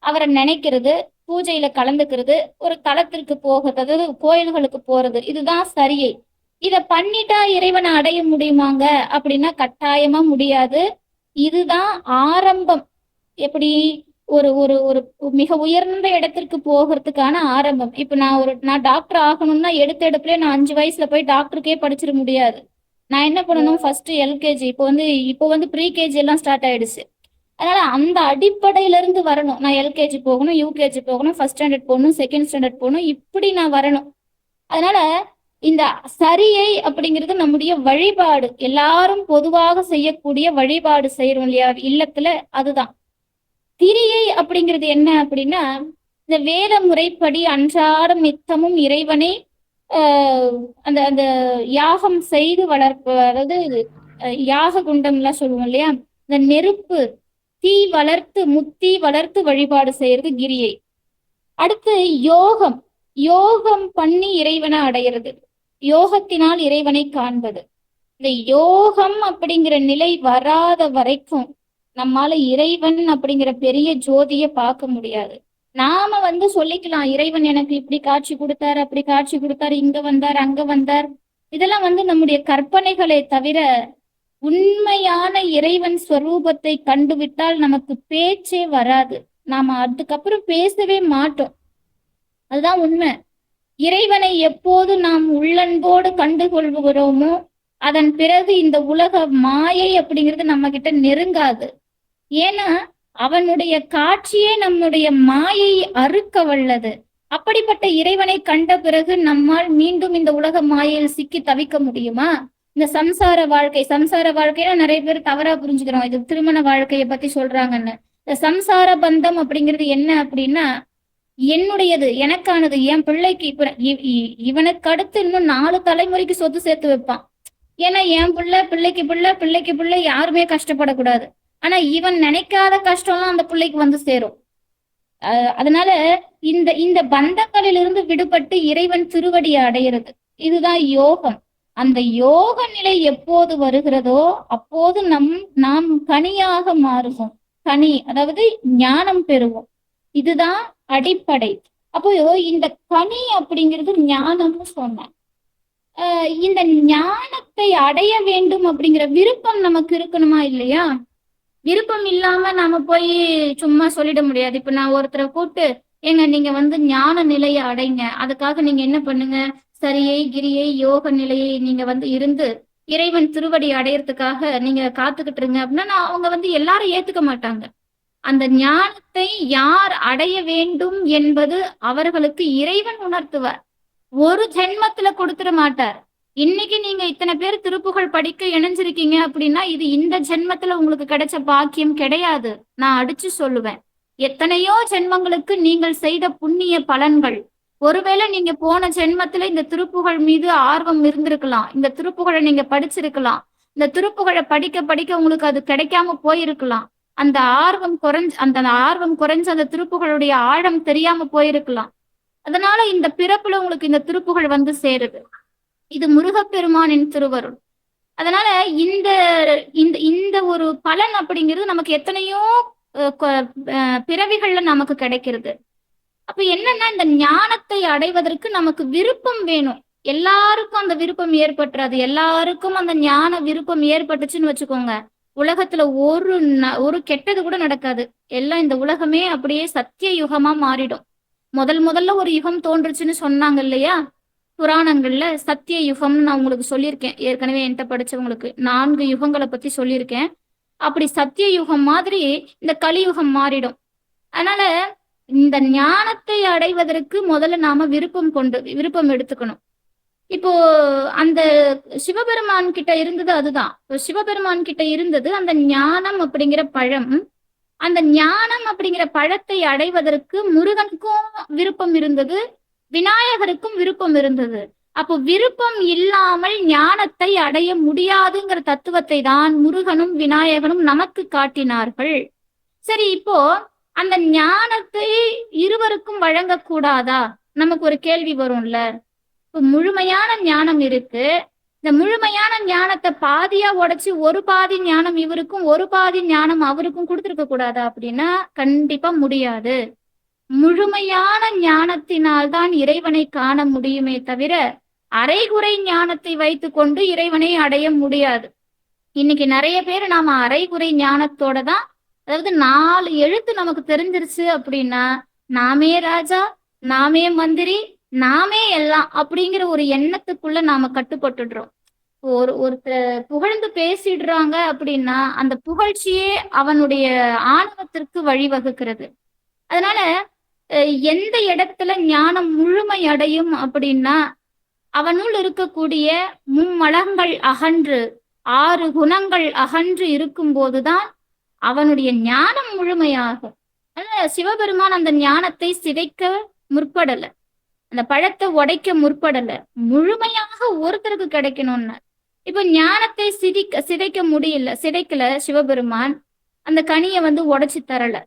அவரை நினைக்கிறது, பூஜையில கலந்துக்கிறது, ஒரு தலத்திற்கு போகிறது, கோயில்களுக்கு போறது, இதுதான் சரியை. இத பண்ணிட்டா இறைவனை அடைய முடியுமாங்க அப்படின்னா கட்டாயமா முடியாது. இதுதான் ஆரம்பம். எப்படி ஒரு ஒரு ஒரு மிக உயர்ந்த இடத்திற்கு போகிறதுக்கான ஆரம்பம். இப்ப நான் டாக்டர் ஆகணும்னா எடுத்த எடுப்புலயே நான் 5 வயசுல போய் டாக்டருக்கே படிச்சிட முடியாது. நான் என்ன பண்ணணும், ஃபர்ஸ்ட் எல்கேஜி, இப்போ வந்து ப்ரீகேஜி எல்லாம் ஸ்டார்ட் ஆயிடுச்சு. அதனால அந்த அடிப்படையில இருந்து வரணும். நான் எல்கேஜி போகணும், யூகேஜி போகணும், ஃபர்ஸ்ட் ஸ்டாண்டர்ட் போகணும், செகண்ட் ஸ்டாண்டர்ட் போகணும், இப்படி நான் வரணும். அதனால இந்த சரியை அப்படிங்கிறது நம்முடைய வழிபாடு, எல்லாரும் பொதுவாக செய்யக்கூடிய வழிபாடு செய்யறோம் இல்லையா இல்லத்துல, அதுதான். கிரியை அப்படிங்கிறது என்ன அப்படின்னா, இந்த வேத முறைப்படி அன்றாடம் நித்தமும் இறைவனை அந்த அந்த யாகம் செய்து வளர்ப்பு, அதாவது யாக குண்டம் எல்லாம் சொல்லுவோம் இல்லையா, இந்த நெருப்பு தீ வளர்த்து முத்தி வளர்த்து வழிபாடு செய்யறது கிரியை. அடுத்து யோகம். யோகம் பண்ணி இறைவனை அடையிறது, யோகத்தினால் இறைவனை காண்பது. இந்த யோகம் அப்படிங்கிற நிலை வராத வரைக்கும் நம்மால இறைவன் அப்படிங்கிற பெரிய ஜோதியை பார்க்க முடியாது. நாம வந்து சொல்லிக்கலாம், இறைவன் எனக்கு இப்படி காட்சி கொடுத்தாரு, அப்படி காட்சி கொடுத்தாரு, இங்க வந்தார், அங்க வந்தார். இதெல்லாம் வந்து நம்முடைய கற்பனைகளை தவிர உண்மையான இறைவன் ஸ்வரூபத்தை கண்டுவிட்டால் நமக்கு பேச்சே வராது. நாம அதுக்கப்புறம் பேசவே மாட்டோம். அதுதான் உண்மை. இறைவனை எப்போது நாம் உள்ளன்போடு கண்டு கொள்கிறோமோ அதன் பிறகு இந்த உலக மாயை அப்படிங்கிறது நம்ம கிட்ட நெருங்காது. ஏன்னா அவனுடைய காட்சியே நம்முடைய மாயை அறுக்க வல்லது. அப்படிப்பட்ட இறைவனை கண்ட பிறகு நம்மால் மீண்டும் இந்த உலக மாயையில் சிக்கி தவிக்க முடியுமா? இந்த சம்சார வாழ்க்கையில நிறைய பேர் தவறா புரிஞ்சுக்கிறோம், இது திருமண வாழ்க்கையை பத்தி சொல்றாங்கன்னு. இந்த சம்சார பந்தம் அப்படிங்கிறது என்ன அப்படின்னா, என்னுடையது, எனக்கானது, என் பிள்ளைக்கு இப்ப இவனுக்கு அடுத்து இன்னும் 4 தலைமுறைக்கு சொத்து சேர்த்து வைப்பான். ஏன்னா என் பிள்ளைக்கு பிள்ளை யாருமே கஷ்டப்படக்கூடாது. ஆனா இவன் நினைக்காத கஷ்டம்லாம் அந்த பிள்ளைக்கு வந்து சேரும். அதனால இந்த இந்த பந்தங்களிலிருந்து விடுபட்டு இறைவன் திருவடியை அடையிறது, இதுதான் யோகம். அந்த யோக நிலை எப்போது வருகிறதோ அப்போது நாம் கனியாக மாறுவோம். கனி அதாவது ஞானம் பெறுவோம். இதுதான் அடிப்படை. அப்போ இந்த கனி அப்படிங்கிறது ஞானம்னு சொன்னேன். இந்த ஞானத்தை அடைய வேண்டும் அப்படிங்கிற விருப்பம் நமக்கு இருக்கணுமா இல்லையா? விருப்பம் இல்லாம நாம போய் சும்மா சொல்லிட முடியாது. இப்ப நான் ஒருத்தரை கூப்பிட்டு, ஏங்க நீங்க வந்து ஞான நிலையை அடைங்க, அதுக்காக நீங்க என்ன பண்ணுங்க, சரியை கிரியை யோக நிலையை நீங்க வந்து இருந்து இறைவன் திருவடி அடையறதுக்காக நீங்க காத்துக்கிட்டு இருங்க அப்படின்னா அவங்க வந்து எல்லாரும் ஏத்துக்க மாட்டாங்க. அந்த ஞானத்தை யார் அடைய வேண்டும் என்பது அவர்களுக்கு இறைவன் உணர்த்துவார். ஒரு ஜென்மத்துல கொடுத்துட மாட்டார். இன்னைக்கு நீங்க இத்தனை பேர் திருப்புகழ் படிக்க இணைஞ்சிருக்கீங்க அப்படின்னா இது இந்த ஜென்மத்துல உங்களுக்கு கிடைச்ச பாக்கியம் கிடையாது. நான் அடிச்சு சொல்லுவேன், எத்தனையோ ஜென்மங்களுக்கு நீங்கள் செய்த புண்ணிய பலன்கள். ஒருவேளை நீங்க போன ஜென்மத்துல இந்த திருப்புகழ் மீது ஆர்வம் இருந்திருக்கலாம், இந்த திருப்புகழை நீங்க படிச்சிருக்கலாம், இந்த திருப்புகழை படிக்க படிக்க உங்களுக்கு அது கிடைக்காம போயிருக்கலாம். அந்த ஆர்வம் குறைஞ்சு அந்த திருப்புகளுடைய ஆழம் தெரியாம போயிருக்கலாம். அதனால இந்த பிறப்புல உங்களுக்கு இந்த திருப்புகள் வந்து சேருது. இது முருகப்பெருமானின் திருவருள். அதனால இந்த இந்த இந்த ஒரு பலன் அப்படிங்கிறது நமக்கு எத்தனையோ பிறவிகள்ல நமக்கு கிடைக்கிறது. அப்ப என்னன்னா, இந்த ஞானத்தை அடைவதற்கு நமக்கு விருப்பம் வேணும். எல்லாருக்கும் அந்த விருப்பம் ஏற்பட்டுறாது. எல்லாருக்கும் அந்த ஞான விருப்பம் ஏற்பட்டுச்சுன்னு வச்சுக்கோங்க, உலகத்துல ஒரு கெட்டது கூட நடக்காது. எல்லாம் இந்த உலகமே அப்படியே சத்திய யுகமா மாறிடும். முதல்ல ஒரு யுகம் தோன்றுச்சுன்னு சொன்னாங்க இல்லையா புராணங்கள்ல, சத்திய யுகம்னு நான் உங்களுக்கு சொல்லியிருக்கேன் ஏற்கனவே. என்கிட்ட படிச்சவங்களுக்கு 4 யுகங்களை பத்தி சொல்லியிருக்கேன். அப்படி சத்திய யுகம் மாதிரி இந்த கலியுகம் மாறிடும். அதனால இந்த ஞானத்தை அடைவதற்கு முதல்ல நாம விருப்பம் எடுத்துக்கணும். இப்போ அந்த சிவபெருமான் கிட்ட இருந்தது அதுதான். சிவபெருமான் கிட்ட இருந்தது அந்த ஞானம் அப்படிங்கிற பழம். அந்த ஞானம் அப்படிங்கிற பழத்தை அடைவதற்கு முருகனுக்கும் விருப்பம் இருந்தது, விநாயகருக்கும் விருப்பம் இருந்தது. அப்போ விருப்பம் இல்லாமல் ஞானத்தை அடைய முடியாதுங்கிற தத்துவத்தை தான் முருகனும் விநாயகனும் நமக்கு காட்டினார்கள். சரி, இப்போ அந்த ஞானத்தை இருவருக்கும் வழங்கக்கூடாதா? நமக்கு ஒரு கேள்வி வரும்ல. இப்போ முழுமையான ஞானம் இருக்கு, இந்த முழுமையான ஞானத்தை பாதியா உடைச்சு ஒரு பாதி ஞானம் இவருக்கும் ஒரு பாதி ஞானம் அவருக்கும் கொடுத்துருக்க கூடாதா அப்படின்னா கண்டிப்பா முடியாது. முழுமையான ஞானத்தினால்தான் இறைவனை காண முடியுமே தவிர அரைகுறை ஞானத்தை வைத்துக்கொண்டு இறைவனை அடைய முடியாது. இன்னைக்கு நிறைய பேர் நாம அரைகுறை ஞானத்தோட தான், அதாவது 4 எழுத்து நமக்கு தெரிஞ்சிருச்சு அப்படின்னா நாமே ராஜா, நாமே மந்திரி, நாமே எல்லாம் அப்படிங்கிற ஒரு எண்ணத்துக்குள்ள நாம கட்டுப்பட்டுடுறோம். ஒருத்தர் புகழ்ந்து பேசிடுறாங்க அப்படின்னா அந்த புகழ்ச்சியே அவனுடைய ஆணவத்திற்கு வழிவகுக்கிறது. அதனால எந்த இடத்துல ஞானம் முழுமை அடையும் அப்படின்னா அவனுள் இருக்கக்கூடிய மும்மலங்கள் அகன்று 6 குணங்கள் அகன்று இருக்கும் போதுதான் அவனுடைய ஞானம் முழுமையாகும். அதனால சிவபெருமான் அந்த ஞானத்தை சிதைக்க முற்படல, அந்த பழத்தை உடைக்க முற்படல, முழுமையாக ஒருத்தருக்கு கிடைக்கணும்னு. இப்ப ஞானத்தை சிதைக்க முடியல, சிதைக்கல சிவபெருமான், அந்த கனியை உடைச்சு தரல.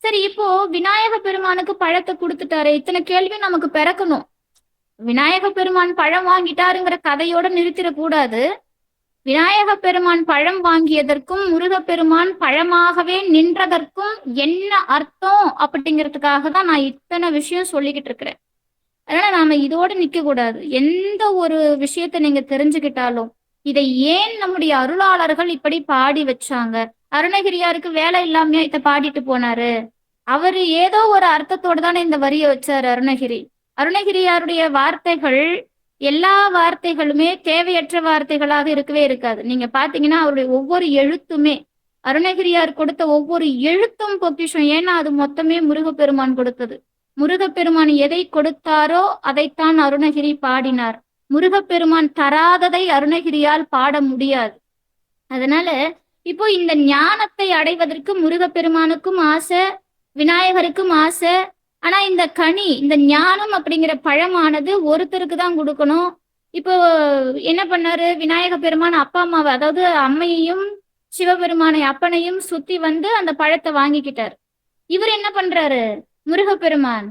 சரி, இப்போ விநாயக பெருமானுக்கு பழத்தை கொடுத்துட்டாரு, இத்தனை கேள்வி நமக்கு பிறக்கணும். விநாயக பெருமான் பழம் வாங்கிட்டாருங்கிற கதையோட நிறுத்திடக்கூடாது. விநாயக பெருமான் பழம் வாங்கியதற்கும் முருகப்பெருமான் பழமாகவே நின்றதற்கும் என்ன அர்த்தம் அப்படிங்கிறதுக்காக தான் நான் இத்தனை விஷயம் சொல்லிக்கிட்டு இருக்கிறேன். அதனால நாம இதோட நிக்க கூடாது. எந்த ஒரு விஷயத்த நீங்க தெரிஞ்சுக்கிட்டாலும் இதை ஏன் நம்முடைய அருளாளர்கள் இப்படி பாடி வச்சாங்க? அருணகிரியாருக்கு வேலை இல்லாமையா இத பாடிட்டு போனாரு? அவரு ஏதோ ஒரு அர்த்தத்தோட தானே இந்த வரியை வச்சாரு அருணகிரி. அருணகிரியாருடைய வார்த்தைகள் எல்லா வார்த்தைகளுமே தேவையற்ற வார்த்தைகளாக இருக்கவே இருக்காது. நீங்க பாத்தீங்கன்னா அவருடைய ஒவ்வொரு எழுத்துமே, அருணகிரியார் கொடுத்த ஒவ்வொரு எழுத்தும் பொக்கிஷம். ஏன்னா அது மொத்தமே முருகப்பெருமான் கொடுத்தது. முருகப்பெருமான் எதை கொடுத்தாரோ அதைத்தான் அருணகிரி பாடினார். முருகப்பெருமான் தராததை அருணகிரியால் பாட முடியாது. அதனால இப்போ இந்த ஞானத்தை அடைவதற்கு முருகப்பெருமானுக்கும் ஆசை, விநாயகருக்கும் ஆசை. ஆனா இந்த கனி, இந்த ஞானம் அப்படிங்கிற பழமானது ஒருத்தருக்கு தான் கொடுக்கணும். இப்போ என்ன பண்ணாரு விநாயக பெருமான்? அப்பா அம்மாவை, அதாவது அம்மையையும் சிவபெருமானை அப்பனையும் சுத்தி அந்த பழத்தை வாங்கிக்கிட்டார். இவர் என்ன பண்றாரு? முருகப்பெருமான்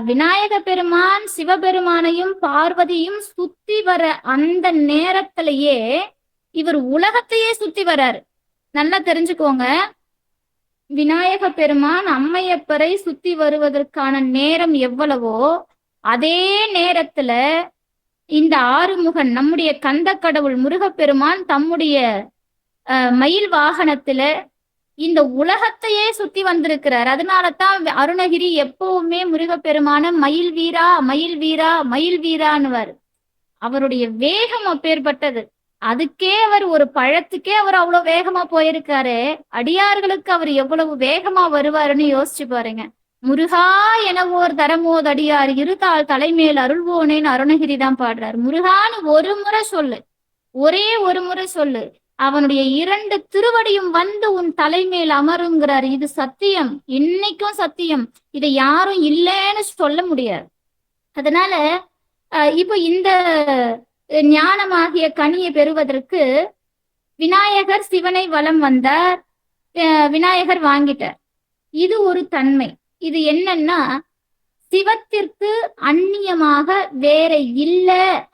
விநாயக பெருமான் சிவபெருமானையும் பார்வதியும் சுத்தி வர அந்த நேரத்திலேயே இவர் உலகத்தையே சுத்தி வர்றாரு. நல்லா தெரிஞ்சுக்கோங்க, விநாயக பெருமான் அம்மையப்பரை சுத்தி வருவதற்கான நேரம் எவ்வளவோ அதே நேரத்துல இந்த ஆறுமுகன் நம்முடைய கந்த கடவுள் முருகப்பெருமான் தம்முடைய மயில் வாகனத்துல இந்த உலகத்தையே சுத்தி வந்திருக்கிறார். அதனாலதான் அருணகிரி எப்பவுமே முருகப்பெருமான மயில் வீரா, மயில் வீரா, மயில் வீரான்னுவார். அவருடைய வேகம் அப்பேற்பட்டது. அதுக்கே அவர் ஒரு பழத்துக்கே அவர் அவ்வளவு வேகமா போயிருக்காரு. அடியார்களுக்கு அவர் எவ்வளவு வேகமா வருவாருன்னு யோசிச்சு பாருங்க. முருகா என ஓர் தரமோது அடியார் இருதாள் தலைமேல் அருள்வோனேன்னு அருணகிரி தான் பாடுறார். முருகான்னு ஒரு முறை சொல்லு, ஒரே ஒரு முறை சொல்லு, அவனுடைய 2 திருவடியும் உன் தலைமேல் அமருங்கிறார். இது சத்தியம், இன்னைக்கும் சத்தியம். இதை யாரும் இல்லைன்னு சொல்ல முடியாது. அதனால இப்போ இந்த ஞானமாகிய கனியை பெறுவதற்கு விநாயகர் சிவனை வலம் வந்தார், விநாயகர் வாங்கிட்டார். இது ஒரு தன்மை. இது என்னன்னா, சிவத்திற்கு அந்நியமாக வேற இல்ல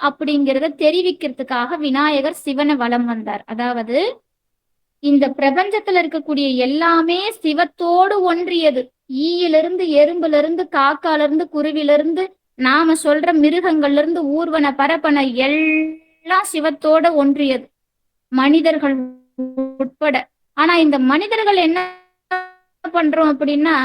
அப்படிங்கிறத தெரிவிக்கிறதுக்காக விநாயகர் சிவனை வலம் வந்தார். அதாவது இந்த பிரபஞ்சத்துல இருக்கக்கூடிய எல்லாமே சிவத்தோடு ஒன்றியது. ஈயிலிருந்து, எறும்புல இருந்து, காக்கால இருந்து, குருவில இருந்து, நாம சொல்ற மிருகங்கள்ல இருந்து, ஊர்வன பரப்பன எல்லாம் சிவத்தோட ஒன்றியது, மனிதர்கள் உட்பட. ஆனா இந்த மனிதர்கள் என்ன பண்றோம் அப்படின்னா,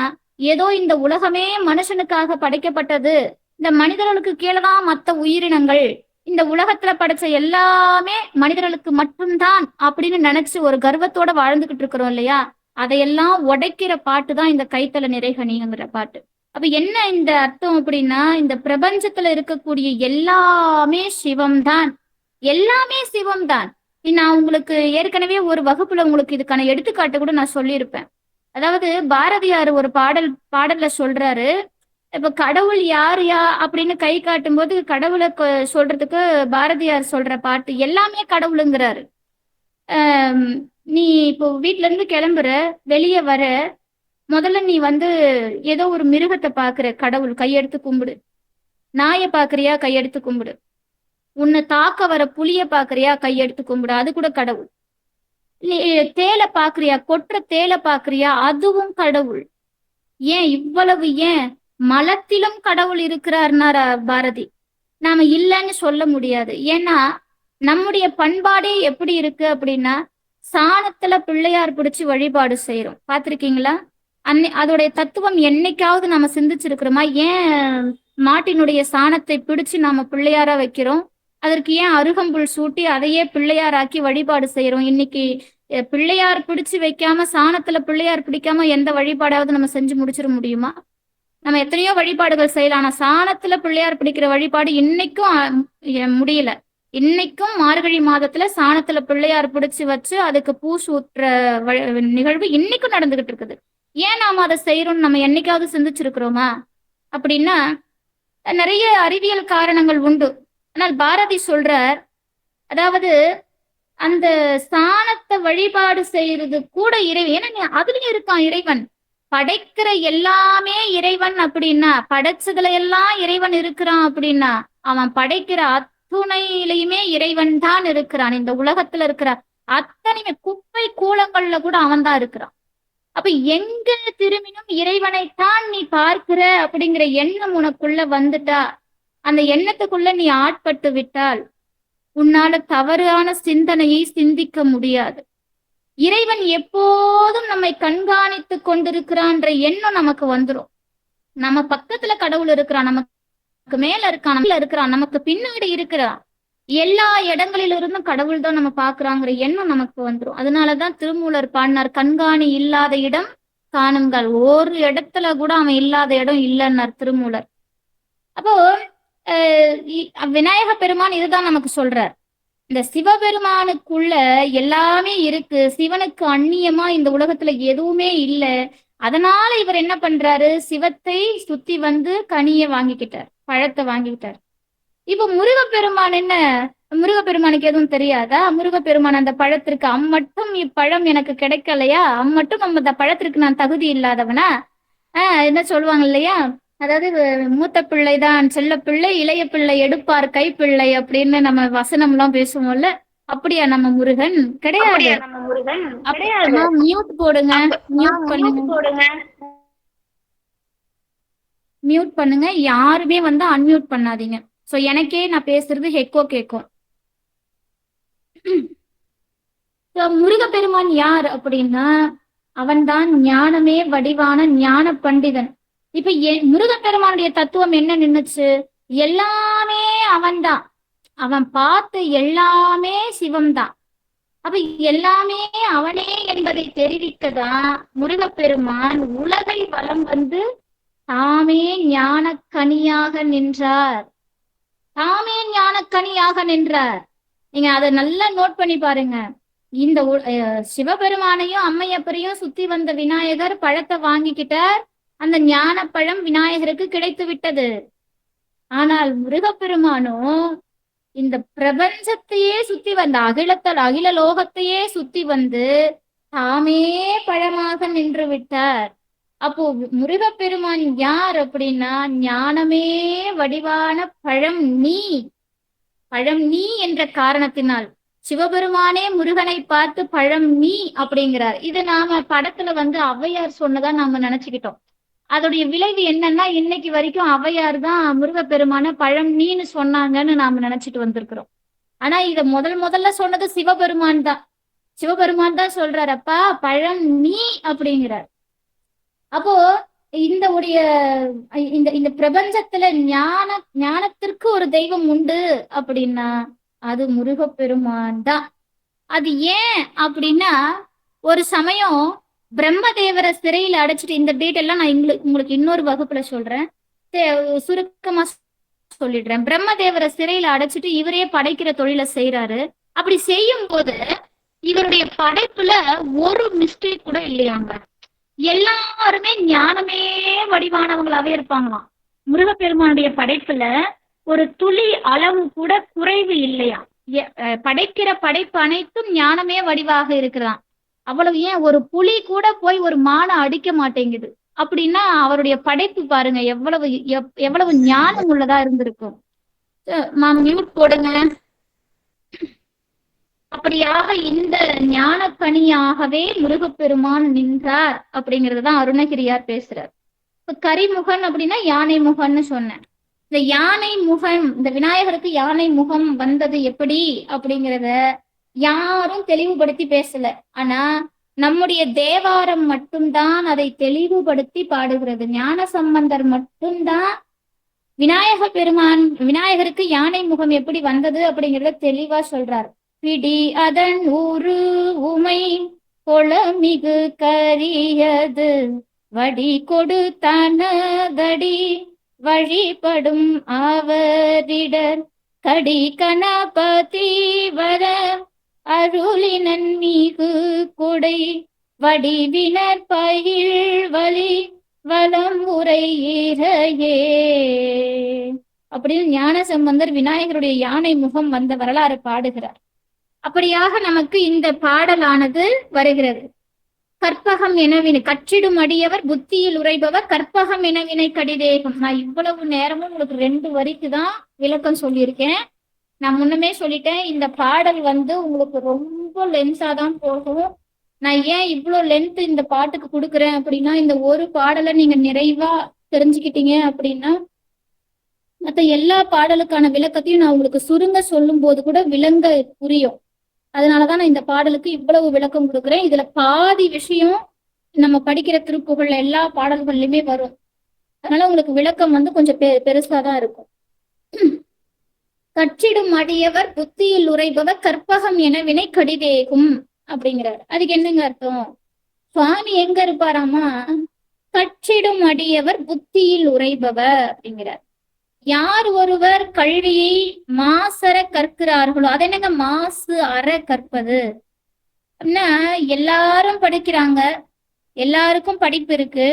ஏதோ இந்த உலகமே மனுஷனுக்காக படைக்கப்பட்டது, இந்த மனிதர்களுக்கு கீழதான் மற்ற உயிரினங்கள், இந்த உலகத்துல படைச்ச எல்லாமே மனிதர்களுக்கு மட்டும்தான் அப்படின்னு நினைச்சு ஒரு கர்வத்தோட வாழ்ந்துகிட்டு இருக்கிறோம் இல்லையா? அதையெல்லாம் உடைக்கிற பாட்டு தான் இந்த கைத்தல நிறைகனிங்கிற பாட்டு. அப்ப என்ன இந்த அர்த்தம் அப்படின்னா, இந்த பிரபஞ்சத்துல இருக்கக்கூடிய எல்லாமே சிவம்தான், எல்லாமே சிவம்தான். நான் உங்களுக்கு ஏற்கனவே ஒரு வகுப்புல உங்களுக்கு இதுக்கான எடுத்துக்காட்டு கூட நான் சொல்லியிருப்பேன். அதாவது பாரதியார் ஒரு பாடல்ல சொல்றாரு, இப்ப கடவுள் யார் அப்படின்னு கை காட்டும் போது கடவுளை சொல்றதுக்கு பாரதியார் சொல்ற பாட்டு எல்லாமே கடவுளுங்கிறாரு. நீ இப்போ வீட்டுல இருந்து கிளம்புற, வெளியே வர, முதல்ல நீ ஏதோ ஒரு மிருகத்தை பாக்குற, கடவுள், கையெடுத்து கும்பிடு. நாயை பாக்குறியா, கையெடுத்து கும்பிடு. உன்னை தாக்க வர புலிய பாக்குறியா, கையெடுத்து கும்பிடு, அது கூட கடவுள். தேலை பாக்குறியா, கொற்ற தேலை பாக்குறியா, அதுவும் கடவுள். ஏன் இவ்வளவு? ஏன் மலத்திலும் கடவுள் இருக்கிறார்னார் பாரதி. நாம இல்லைன்னு சொல்ல முடியாது. ஏன்னா நம்முடைய பண்பாடே எப்படி இருக்கு அப்படின்னா, சாணத்துல பிள்ளையார் பிடிச்சு வழிபாடு செய்யறோம். பார்த்திருக்கீங்களா? அதோடைய தத்துவம் என்னைக்காவது நம்ம சிந்திச்சிருக்கிறோமா? ஏன் மாட்டினுடைய சாணத்தை பிடிச்சு நாம பிள்ளையாரா வைக்கிறோம்? அதற்கு ஏன் அருகம்புல் சூட்டி அதையே பிள்ளையாராக்கி வழிபாடு செய்யறோம்? இன்னைக்கு பிள்ளையார் பிடிச்சு வைக்காம, சாணத்துல பிள்ளையார் பிடிக்காம எந்த வழிபாடாவது நம்ம செஞ்சு முடிச்சிட முடியுமா? நம்ம எத்தனையோ வழிபாடுகள் செய்யலாம். ஆனா சாணத்துல பிள்ளையார் பிடிக்கிற வழிபாடு இன்னைக்கும் முடியல. இன்னைக்கும் மார்கழி மாதத்துல சாணத்துல பிள்ளையார் பிடிச்சு வச்சு அதுக்கு பூ சூட்டுற நிகழ்வு இன்னைக்கும் நடந்துகிட்டு இருக்குது. ஏன் நாம அதை செய்யறோம்னு நம்ம என்னைக்காவது சிந்திச்சிருக்கிறோமா? அப்படின்னா நிறைய அறிவியல் காரணங்கள் உண்டு. ஆனால் பாரதி சொல்றார், அதாவது அந்த சாணத்தை வழிபாடு செய்யறது கூட இறைவன். ஏன்னா அதுலயும் இருக்கான் இறைவன். படைக்கிற எல்லாமே இறைவன் அப்படின்னா, படைச்சதுல எல்லாம் இறைவன் இருக்கிறான் அப்படின்னா, அவன் படைக்கிற அத்துணையிலையுமே இறைவன் தான் இருக்கிறான். இந்த உலகத்துல இருக்கிற அத்தனையுமே குப்பை கூலங்கள்ல கூட அவன் தான் இருக்கிறான். அப்ப எங்க திரும்பினும் இறைவனைத்தான் நீ பார்க்கிற அப்படிங்கிற எண்ணம் உனக்குள்ள வந்துட்டா, அந்த எண்ணத்துக்குள்ள நீ ஆட்பட்டு விட்டால் உன்னால தவறான சிந்தனையை சிந்திக்க முடியாது. இறைவன் எப்போதும் நம்மை கண்காணித்து கொண்டிருக்கிறான்ற எண்ணம் நமக்கு வந்துடும். நம்ம பக்கத்துல கடவுள் இருக்கிறான், நமக்கு மேல இருக்கிறான், நமக்கு பின்னாடி இருக்கிறான், எல்லா இடங்களிலிருந்தும் கடவுள் தான் நம்ம பாக்குறாங்கிற எண்ணம் நமக்கு வந்துடும். அதனாலதான் திருமூலர் பாடினார், கண்காணி இல்லாத இடம் காணுங்கள். ஒரு இடத்துல கூட அவன் இல்லாத இடம் இல்லைன்னார் திருமூலர். அப்போ விநாயக பெருமான் இதுதான் நமக்கு சொல்றார். இந்த சிவபெருமானுக்குள்ள எல்லாமே இருக்கு, சிவனுக்கு அந்நியமா இந்த உலகத்துல எதுவுமே இல்லை. அதனால இவர் என்ன பண்றாரு, சிவத்தை சுத்தி வந்து கனியை வாங்கிக்கிட்டார், பழத்தை வாங்கிக்கிட்டார். இப்ப முருகப்பெருமான் என்ன, முருகப்பெருமானுக்கு எதுவும் தெரியாதா? முருகப்பெருமான் அந்த பழத்திற்கு அம்மட்டும் இப்பழம் எனக்கு கிடைக்கலையா, அம்மட்டும் அந்த பழத்திற்கு நான் தகுதி இல்லாதவனா? என்ன சொல்லுவாங்க இல்லையா, அதாவது மூத்த பிள்ளை தான் செல்ல பிள்ளை, இளைய பிள்ளை எடுப்பார் கைப்பிள்ளை அப்படின்னு நம்ம வசனம் எல்லாம் பேசுவோம்ல. அப்படியா நம்ம முருகன்? கிடையாது. மியூட் போடுங்க, மியூட் பண்ணுங்க. யாருமே வந்து அன்மியூட் பண்ணாதீங்க. சோ எனக்கே நான் பேசுறது ஹெக்கோ கேட்கும். முருகப்பெருமான் யார் அப்படின்னா, அவன்தான் ஞானமே வடிவான ஞான பண்டிதன். இப்ப முருகப்பெருமானுடைய தத்துவம் என்ன நின்னுச்சு, எல்லாமே அவன்தான், அவன் பார்த்து எல்லாமே சிவம்தான். அப்ப எல்லாமே அவனே என்பதை தெரிவிக்கதான் முருகப்பெருமான் உலகை வலம் வந்து தாமே ஞானக்கனியாக நின்றார். தாமே ஞானக்கனியாக நின்றார். நீங்க அதை நல்லா நோட் பண்ணி பாருங்க. இந்த சிவபெருமானையும் அம்மையப்பரையும் சுத்தி வந்த விநாயகர் பழத்தை வாங்கிக்கிட்டார். அந்த ஞான பழம் விநாயகருக்கு கிடைத்து விட்டது. ஆனால் முருகப்பெருமானோ இந்த பிரபஞ்சத்தையே சுத்தி வந்த அகில லோகத்தையே சுத்தி வந்து தாமே பழமாக நின்று விட்டார். அப்போ முருகப்பெருமான் யார் அப்படின்னா, ஞானமே வடிவான பழம் நீ என்ற காரணத்தினால் சிவபெருமானே முருகனை பார்த்து பழம் நீ அப்படிங்கிறார். இது நாம படத்துல வந்து ஔவையார் சொன்னதா நாம நினைச்சுக்கிட்டோம். அதோடைய விளைவு என்னன்னா, இன்னைக்கு வரைக்கும் ஔவையார் தான் முருகப்பெருமான பழம் நீன்னு சொன்னாங்கன்னு நாம நினைச்சிட்டு வந்திருக்கிறோம். ஆனா இத முதல்ல சொன்னது சிவபெருமான் தான். சிவபெருமான் தான் சொல்றாரு, அப்பா பழம் நீ அப்படிங்கிறார். அப்போ இந்த உடைய இந்த பிரபஞ்சத்துல ஞானத்திற்கு ஒரு தெய்வம் உண்டு அப்படின்னா அது முருகப்பெருமான் தான். அது ஏன் அப்படின்னா, ஒரு சமயம் பிரம்மதேவரை சிறையில அடைச்சிட்டு, இந்த டீட்டெல்லாம் நான் உங்களுக்கு இன்னொரு வகுப்புல சொல்றேன், சுருக்கமா சொல்லிடுறேன். பிரம்மதேவரை சிறையில அடைச்சிட்டு இவரே படைக்கிற தொழிலை செய்யறாரு. அப்படி செய்யும் போது இவருடைய படைப்புல ஒரு மிஸ்டேக் கூட இல்லையாங்க. எல்லாருமே ஞானமே வடிவானவங்களாவே இருப்பாங்களாம். முருகப்பெருமானுடைய படைப்புல ஒரு துளி அளவு கூட குறைவு இல்லையா. படைக்கிற படைப்பு அனைத்தும் ஞானமே வடிவாக இருக்கிறான். அவ்வளவு ஏன் ஒரு புலி கூட போய் ஒரு மானை அடிக்க மாட்டேங்குது அப்படின்னா அவருடைய படைப்பு பாருங்க எவ்வளவு ஞானம் உள்ளதா இருந்திருக்கும். மியூட் போடுங்க. அப்படியாக இந்த ஞானக்கனியாகவே முருகப்பெருமான் நின்றார் அப்படிங்கறதுதான் அருணகிரியார் பேசுறார். இப்ப கரிமுகன் அப்படின்னா யானை முகன்னு சொன்னேன். இந்த யானை முகம், இந்த விநாயகருக்கு யானை முகம் வந்தது எப்படி அப்படிங்கிறத யாரும் தெளிவுபடுத்தி பேசல. ஆனா நம்முடைய தேவாரம் மட்டும்தான் அதை தெளிவுபடுத்தி பாடுகிறது. ஞான சம்பந்தர் மட்டும்தான் விநாயகருக்கு யானை முகம் எப்படி வந்தது அப்படிங்கிறத தெளிவா சொல்றார். பிடி அதன் ஊரு உமை கொளமிகு கரியது வடி கொடுத்தனதடி வழிபடும் ஆவரிடர் கடி கணபதி வர அருளினன் மிகு கொடை வடிவினர் பயில் வலி வலம் உரை இறையே அப்படின்னு ஞான சம்பந்தர் விநாயகருடைய யானை முகம் வந்த வரலாறு பாடுகிறார். அப்படியாக நமக்கு இந்த பாடலானது வருகிறது. கற்பகம் எனவினை கற்றிடும் அடியவர் புத்தியில் உரைபவர் கற்பகம் எனவினை கடிதேகம். நான் இவ்வளவு நேரமும் உங்களுக்கு 2 வரிக்கு தான் விளக்கம் சொல்லியிருக்கேன். நான் முன்னமே சொல்லிட்டேன், இந்த பாடல் உங்களுக்கு ரொம்ப லென்ஸா தான் போகும். நான் ஏன் இவ்வளோ லென்த் இந்த பாட்டுக்கு கொடுக்குறேன் அப்படின்னா, இந்த ஒரு பாடலை நீங்க நிறைவா தெரிஞ்சுக்கிட்டீங்க அப்படின்னா மற்ற எல்லா பாடலுக்கான விளக்கத்தையும் நான் உங்களுக்கு சுருங்க சொல்லும் போது கூட விளங்க புரியும். அதனாலதான் நான் இந்த பாடலுக்கு இவ்வளவு விளக்கம் கொடுக்குறேன். இதுல பாதி விஷயம் நம்ம படிக்கிற திருப்புகழ் எல்லா பாடல்கள்லயுமே வரும். அதனால உங்களுக்கு விளக்கம் கொஞ்சம் பெருசாதான் இருக்கும். கற்றிடும் அடியவர் புத்தியில் உரைபவர் கற்பகம் என வினை கடிதேகும் அப்படிங்கிறார். அதுக்கு என்னங்க அர்த்தம்? சுவாமி எங்க இருப்பாராமா? கற்றிடும் அடியவர் புத்தியில் உரைபவர் அப்படிங்கிறார். யார் ஒருவர் கல்வியை மாசற கற்கிறார்களோ, அது என்னங்க மாசு அற கற்பது அப்படின்னா? எல்லாரும் படிக்கிறாங்க, எல்லாருக்கும் படிப்பு இருக்கு.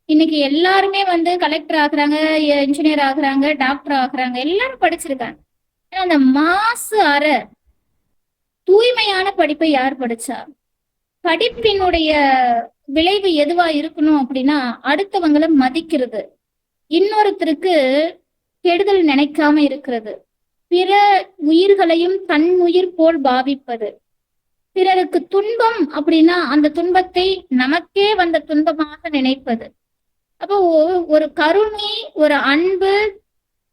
இன்னைக்கு எல்லாருமே கலெக்டர் ஆகுறாங்க, இன்ஜினியர் ஆகுறாங்க, டாக்டர் ஆகுறாங்க, எல்லாரும் படிச்சிருக்காங்க. அந்த மாசு அற தூய்மையான படிப்பை யார் படிச்சா? படிப்பினுடைய விளைவு எதுவா இருக்கணும் அப்படின்னா, அடுத்தவங்களை மதிக்கிறது, இன்னொருத்தருக்கு கெடுதல் நினைக்காம இருக்கிறது, பிற உயிர்களையும் தன் உயிர் போல் பாவிப்பது, பிறருக்கு துன்பம் அப்படின்னா அந்த துன்பத்தை நமக்கே வந்த துன்பமாக நினைப்பது. அப்போ ஒரு கருணை, ஒரு அன்பு,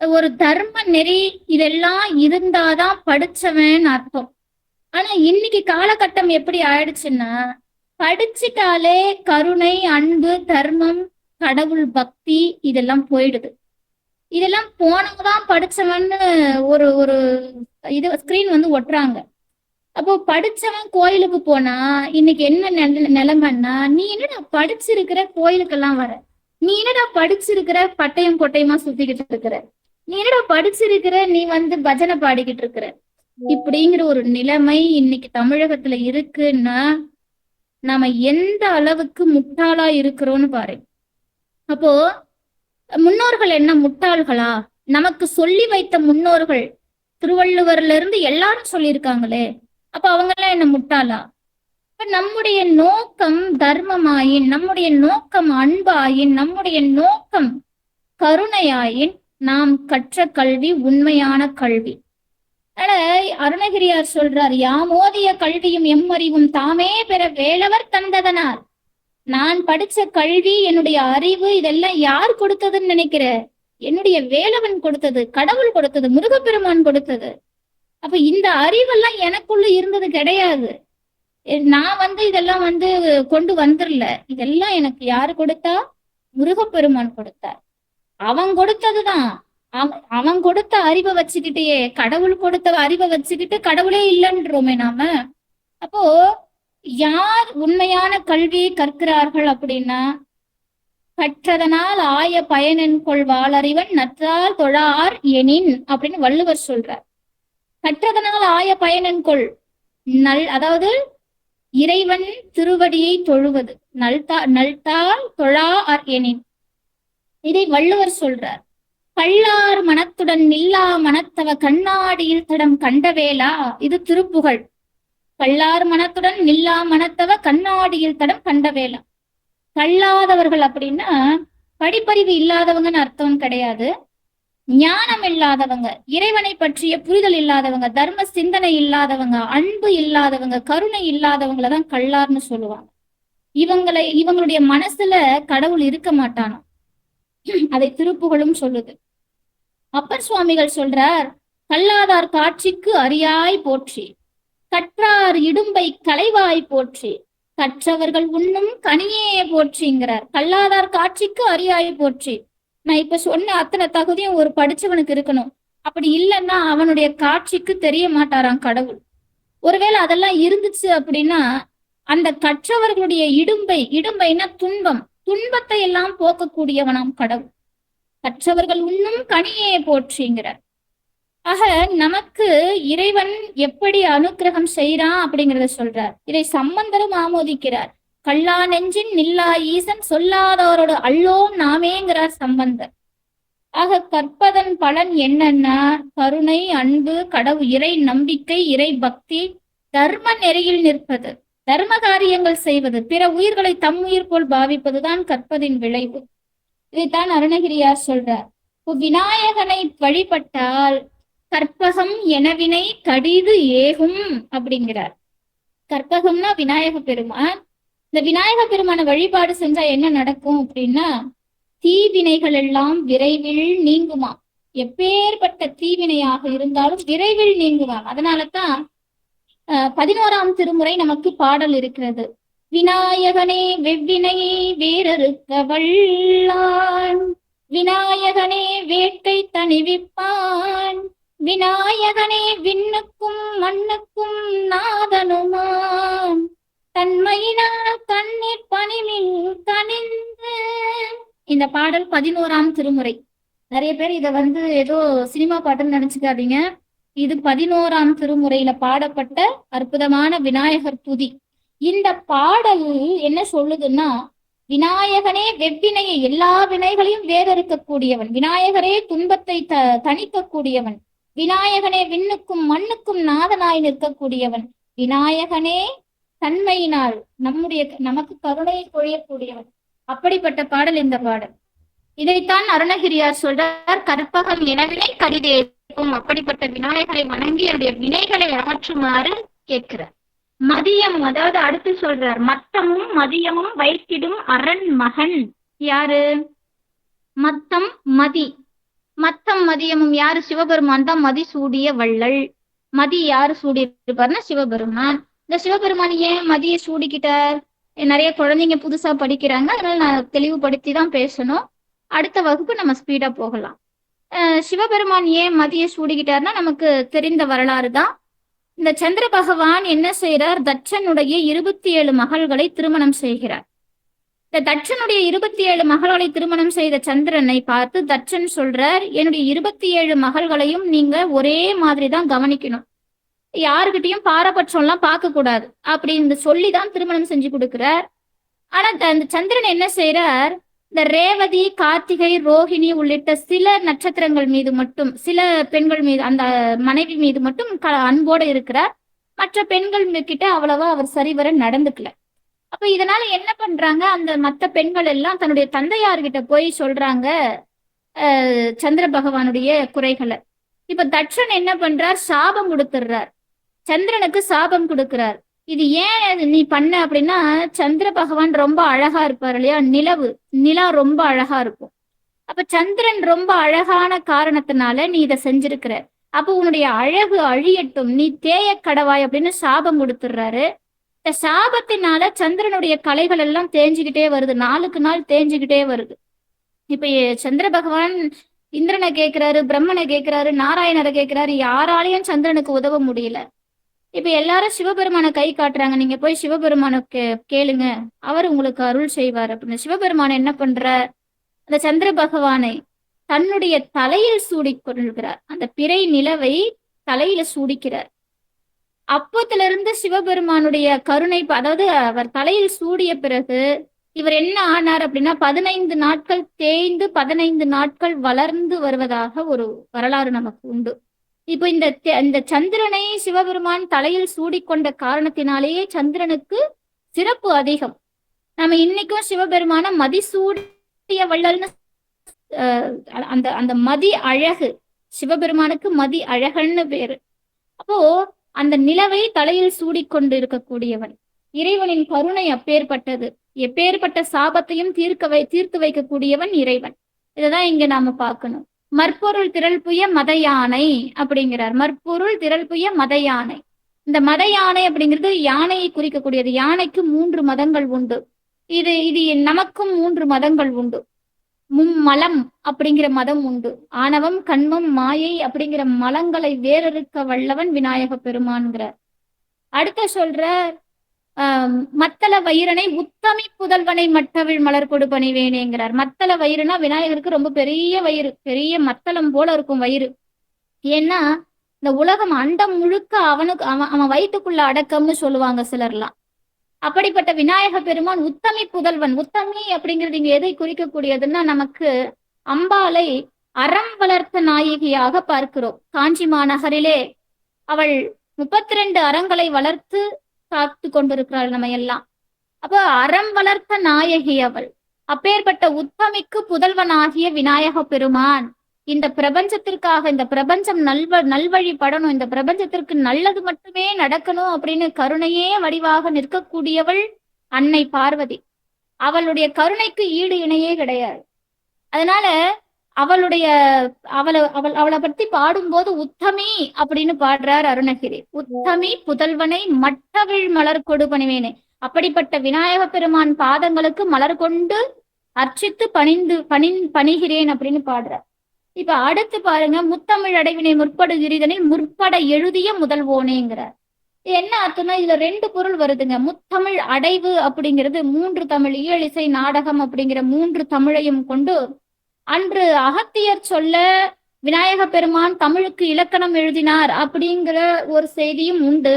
ஒரு தர்ம நெறி இதெல்லாம் இருந்தாதான் படிச்சவன் அர்த்தம். ஆனா இன்னைக்கு காலகட்டம் எப்படி ஆயிடுச்சுன்னா, படிச்சுட்டாலே கருணை, அன்பு, தர்மம், கடவுள் பக்தி இதெல்லாம் போயிடுது. இதெல்லாம் போனவங்கதான் படிச்சவன்னு ஒரு ஒரு இது ஸ்கிரீன் ஒட்டுறாங்க. அப்போ படிச்சவன் கோயிலுக்கு போனா இன்னைக்கு என்ன நிலைமைன்னா, நீ என்னடா படிச்சிருக்கிற கோயிலுக்கெல்லாம் வர, நீ என்னடா படிச்சிருக்கிற பட்டயம் கொட்டையமா சுத்திக்கிட்டு இருக்கிற, நீ என்னடா படிச்சிருக்கிற நீ பஜனை பாடிக்கிட்டு இருக்கிற, இப்படிங்கிற ஒரு நிலைமை இன்னைக்கு தமிழகத்துல இருக்குன்னா நாம எந்த அளவுக்கு முட்டாளா இருக்கிறோம்னு பாரு. அப்போ முன்னோர்கள் என்ன முட்டாள்களா? நமக்கு சொல்லி வைத்த முன்னோர்கள் திருவள்ளுவர்ல இருந்து எல்லாரும் சொல்லியிருக்காங்களே, அப்ப அவங்க எல்லாம் என்ன முட்டாளா? இப்ப நம்முடைய நோக்கம் தர்மமாயின், நம்முடைய நோக்கம் அன்பாயின், நம்முடைய நோக்கம் கருணையாயின் நாம் கற்ற கல்வி உண்மையான கல்வி. அருணகிரியார் சொல்றார், யாமோதிய கல்வியும் எம்மறிவும் தாமே பெற வேலவர் தந்ததனால். நான் படிச்ச கல்வி, என்னுடைய அறிவு இதெல்லாம் யார் கொடுத்ததுன்னு நினைக்கிற? என்னுடைய வேலவன் கொடுத்தது, கடவுள் கொடுத்தது, முருகப்பெருமான் கொடுத்தது. அப்ப இந்த அறிவெல்லாம் எனக்குள்ள இருந்தது கிடையாது. நான் இதெல்லாம் கொண்டு வந்துடல. இதெல்லாம் எனக்கு யாரு கொடுத்தா? முருகப்பெருமான் கொடுத்தார். அவன் கொடுத்ததுதான். அவன் கொடுத்த அறிவை வச்சுக்கிட்டே, கடவுள் கொடுத்த அறிவை வச்சுக்கிட்டு கடவுளே இல்லைன்றோமே நாம. அப்போ யார் உண்மையான கல்வியை கற்கிறார்கள் அப்படின்னா, கற்றதனால் ஆய பயனென் கொள் வாளறிவன் நற்றால் தொழார் எனின் அப்படின்னு வள்ளுவர் சொல்றார். கற்றதனால் ஆய பயனென் கொள், அதாவது இறைவன் திருவடியை தொழுவது, நல்தால் தொழார் எனின், இதை வள்ளுவர் சொல்றார். கள்ளார் மனத்துடன் நில்லா மனத்தவ கண்ணாடியில் தடம் கண்டவேலா, இது திருப்புகழ். கள்ளார் மனத்துடன் நில்லா மனத்தவ கண்ணாடியில் தடம் கண்டவேலா. கல்லாதவர்கள் அப்படின்னா படிப்பறிவு இல்லாதவங்கன்னு அர்த்தம் கிடையாது. ஞானம் இல்லாதவங்க, இறைவனை பற்றிய புரிதல் இல்லாதவங்க, தர்ம சிந்தனை இல்லாதவங்க, அன்பு இல்லாதவங்க, கருணை இல்லாதவங்களதான் கள்ளார்னு சொல்லுவாங்க. இவங்களுடைய மனசுல கடவுள் இருக்க மாட்டானோ, அதை திருப்புகழும் சொல்லுது. அப்பர் சுவாமிகள் சொல்றார், கல்லாதார் காட்சிக்கு அரியாய் போற்றி, கற்றார் இடும்பை களைவாய் போற்றி, கற்றவர்கள் உண்ணும் கனியே போற்றிங்கிறார். கல்லாதார் காட்சிக்கு அரியாய் போற்றி. நான் இப்ப சொன்ன அத்தனை தகுதியும் ஒரு படிச்சவனுக்கு இருக்கணும். அப்படி இல்லைன்னா அவனுடைய காட்சிக்கு தெரிய மாட்டாராம் கடவுள். ஒருவேளை அதெல்லாம் இருந்துச்சு அப்படின்னா அந்த கற்றவர்களுடைய இடும்பைனா துன்பம், துன்பத்தை எல்லாம் போக்கக்கூடியவனாம் கடவுள். கற்றவர்கள் உண்ணும் கனியே போற்றிங்கிறார். ஆக நமக்கு இறைவன் எப்படி அனுக்கிரகம் செய்யறான் அப்படிங்கிறத சொல்றார். இதை சம்பந்தரும் ஆமோதிக்கிறார். கல்லா நெஞ்சின் நில்லா ஈசன் சொல்லாதவரோட அல்லோம் நாமேங்கிறார் சம்பந்தர். ஆக கற்பதன் பலன் என்னன்னா கருணை, அன்பு, கடவுள், இறை நம்பிக்கை, இறை பக்தி, தர்ம நெறியில் நிற்பது, தர்ம காரியங்கள் செய்வது, பிற உயிர்களை தம் உயிர் போல் பாவிப்பதுதான் கற்பதின் விளைவு. இதைத்தான் அருணகிரியார் சொல்றார். விநாயகனை வழிபட்டால் கற்பகம் எனவினை கடிது ஏகும் அப்படிங்கிறார். கற்பகம்னா விநாயக பெருமான். இந்த விநாயக பெருமான வழிபாடு செஞ்சா என்ன நடக்கும் அப்படின்னா தீவினைகள் எல்லாம் விரைவில் நீங்குமா. எப்பேற்பட்ட தீவினையாக இருந்தாலும் விரைவில் நீங்குவான். அதனாலதான் 11ஆம் திருமுறை நமக்கு பாடல் இருக்கிறது. விநாயகனே வெவ்வினையை வேறறுக்க வல்லான், விநாயகனே வேட்கை தணிவிப்பான், விநாயகனே விண்ணுக்கும் மண்ணுக்கும் நாதனுமான், தன்மையினால் தண்ணீர் பணிமில் கனிந்து. இந்த பாடல் 11ஆம் திருமுறை. நிறைய பேர் இதை ஏதோ சினிமா பாட்டுன்னு நினைச்சுக்காதீங்க. இது 11ஆம் திருமுறையில பாடப்பட்ட அற்புதமான விநாயகர் துதி. இந்த பாடல் என்ன சொல்லுதுன்னா விநாயகனே வெவ்வினையை, எல்லா வினைகளையும் வேறறுக்கக்கூடியவன், விநாயகரே துன்பத்தை தணிக்கக்கூடியவன், விநாயகனே விண்ணுக்கும் மண்ணுக்கும் நாதனாய் நிற்கக்கூடியவன், விநாயகனே தன்மையினால் நமக்கு கருணையை பொழியக்கூடியவன். அப்படிப்பட்ட பாடல் இந்த பாடல். இதைத்தான் அருணகிரியார் சொல்றார், கற்பகம் எனவினை கடிதேக்கும். அப்படிப்பட்ட விநாயகரை வணங்கி என்னுடைய வினைகளை அகற்றுமாறு கேட்கிறார். மதியம், அதாவது அடுத்து சொல்றார், மத்தமும் மதியமும் வைத்திடும் அரண் மகன் யாரு? மத்தம் மதி. மத்தம் மதியமும் யாரு? சிவபெருமான் தான் மதி சூடிய வள்ளல். மதி யாரு சூடி இருப்பாருன்னா சிவபெருமான். இந்த சிவபெருமான் ஏன் மதியை சூடிக்கிட்டார்? நிறைய குழந்தைங்க புதுசா படிக்கிறாங்க, அதனால நான் தெளிவுபடுத்தி தான் பேசணும். அடுத்த வகுப்பு நம்ம ஸ்பீடா போகலாம். சிவபெருமான் ஏன் மதியை சூடிக்கிட்டார்னா நமக்கு தெரிந்த வரலாறு தான். இந்த சந்திர பகவான் என்ன செய்யறார்? தட்சனுடைய 27 மகள்களை திருமணம் செய்கிறார். இந்த தட்சனுடைய 27 மகள்களை திருமணம் செய்த சந்திரனை பார்த்து தட்சன் சொல்றார், என்னுடைய 27 மகள்களையும் நீங்க ஒரே மாதிரி தான் கவனிக்கணும், யாருக்கிட்டையும் பாரபட்சம் எல்லாம் பார்க்க கூடாது அப்படின்னு சொல்லிதான் திருமணம் செஞ்சு கொடுக்கிறார். ஆனா அந்த சந்திரன் என்ன செய்யறார்? இந்த ரேவதி, கார்த்திகை, ரோஹிணி உள்ளிட்ட சில நட்சத்திரங்கள் மீது மட்டும், சில பெண்கள் மீது, அந்த மனைவி மீது மட்டும் அன்போடு இருக்கிறார். மற்ற பெண்கள் கிட்ட அவ்வளவா அவர் சரிவர நடந்துக்கல. அப்ப இதனால என்ன பண்றாங்க, அந்த மற்ற பெண்கள் எல்லாம் தன்னுடைய தந்தையார்கிட்ட போய் சொல்றாங்க சந்திர பகவானுடைய குறைகளை. இப்ப தட்சன் என்ன பண்றார்? சாபம் கொடுத்துடுறார், சந்திரனுக்கு சாபம் கொடுக்கிறார். இது ஏன் நீ பண்ண அப்படின்னா, சந்திர பகவான் ரொம்ப அழகா இருப்பார் இல்லையா, நிலா ரொம்ப அழகா இருக்கும். அப்ப சந்திரன் ரொம்ப அழகான காரணத்தினால நீ இதை செஞ்சிருக்கிற, அப்ப உன்னுடைய அழகு அழியட்டும், நீ தேய கடவாய் அப்படின்னு சாபம் கொடுத்துடுறாரு. இந்த சாபத்தினால சந்திரனுடைய கலைகள் எல்லாம் தேஞ்சுக்கிட்டே வருது, நாளுக்கு நாள் தேஞ்சுக்கிட்டே வருது. இப்ப சந்திர பகவான் இந்திரனை கேட்கிறாரு, பிரம்மனை கேட்கிறாரு, நாராயணரை கேட்கிறாரு, யாராலையும் சந்திரனுக்கு உதவ முடியல. இப்ப எல்லாரும் சிவபெருமான கை காட்டுறாங்க, நீங்க போய் சிவபெருமான கேளுங்க, அவர் உங்களுக்கு அருள் செய்வார் அப்படின்னு. சிவபெருமான என்ன பண்ற? அந்த சந்திர பகவானை தன்னுடைய தலையில் சூடிக்கொள்கிறார், அந்த பிறை நிலவை தலையில சூடிக்கிறார். அப்பத்துல இருந்து சிவபெருமானுடைய கருணை, அதாவது அவர் தலையில் சூடிய பிறகு இவர் என்ன ஆனார் அப்படின்னா 15 நாட்கள் தேய்ந்து 15 நாட்கள் வளர்ந்து வருவதாக ஒரு வரலாறு நமக்கு உண்டு. இப்போ இந்த சந்திரனை சிவபெருமான் தலையில் சூடிக்கொண்ட காரணத்தினாலேயே சந்திரனுக்கு சிறப்பு அதிகம். நம்ம இன்னைக்கும் சிவபெருமான மதிசூடிய வள்ளல்னு அந்த மதி அழகு, சிவபெருமானுக்கு மதி அழகன்னு பேரு. அப்போ அந்த நிலவை தலையில் சூடிக்கொண்டு இருக்கக்கூடியவன் இறைவனின் கருணை அப்பேற்பட்டது. எப்பேற்பட்ட சாபத்தையும் தீர்த்து வைக்கக்கூடியவன் இறைவன். இதைதான் இங்க நாம பார்க்கணும். மற்பொருள் திரள் புய மத யானை அப்படிங்கிறார். மற்பொருள் திரள் புய மத யானை. இந்த மத யானை அப்படிங்கிறது யானையை குறிக்கக்கூடியது. யானைக்கு 3 மதங்கள் உண்டு. இது இது நமக்கும் 3 மதங்கள் உண்டு. மும்மலம் அப்படிங்கிற மதம் உண்டு. ஆணவம், கண்மம், மாயை அப்படிங்கிற மலங்களை வேறறுக்க வல்லவன் விநாயக பெருமான்கிறார். அடுத்த சொல்ற மத்தள வயிறனை உத்தமி புதல்வனை மட்டவிழ் மலர் கொடு பணிவேனேங்கிறார். மத்தள வயிறுனா விநாயகருக்கு ரொம்ப பெரிய வயிறு, பெரிய மத்தளம் போல இருக்கும் வயிறு. ஏன்னா இந்த உலகம் அண்டம் முழுக்க அவனுக்கு அவன் வயிற்றுக்குள்ள அடக்கம்னு சொல்லுவாங்க சிலர்லாம். அப்படிப்பட்ட விநாயக பெருமான் உத்தமி புதல்வன். உத்தமி அப்படிங்கிறது இங்க எதை குறிக்கக்கூடியதுன்னா, நமக்கு அம்பாளை அறம் வளர்த்த நாயகியாக பார்க்கிறோம். காஞ்சி மாநகரிலே அவள் 32 அறங்களை வளர்த்து காத்து கொண்டிருக்கிறாள் நம்ம எல்லாம். அப்ப அறம் வளர்த்த நாயகி அவள். அப்பேற்பட்ட உத்தமிக்கு புதல்வனாகிய விநாயக பெருமான் இந்த பிரபஞ்சத்திற்காக, இந்த பிரபஞ்சம் நல்வழிப்படணும், இந்த பிரபஞ்சத்திற்கு நல்லது மட்டுமே நடக்கணும் அப்படின்னு கருணையே வடிவாக நிற்கக்கூடியவள் அன்னை பார்வதி. அவளுடைய கருணைக்கு ஈடு இணையே கிடையாது. அதனால அவளை பத்தி பாடும்போது உத்தமி அப்படின்னு பாடுறார் அருணகிரி. உத்தமி புதல்வனை மட்டவிழ் மலர் கொடு பணிவேனே. அப்படிப்பட்ட விநாயக பெருமான் பாதங்களுக்கு மலர் கொண்டு அர்ச்சித்து பணிகிறேன் அப்படின்னு பாடுறார். இப்ப அடுத்து பாருங்க, முத்தமிழ் அடைவினை முற்படு கிரிதனில் முற்பட எழுதிய முதல்வோனேங்கிறார். என்ன அர்த்தம்னா இதுல 2 பொருள் வருதுங்க. முத்தமிழ் அடைவு அப்படிங்கிறது 3 தமிழ், இயலிசை, நாடகம் அப்படிங்கிற 3 தமிழையும் கொண்டு அன்று அகத்தியர் சொல்ல விநாயக பெருமான் தமிழுக்கு இலக்கணம் எழுதினார் அப்படிங்கிற ஒரு செய்தியும் உண்டு.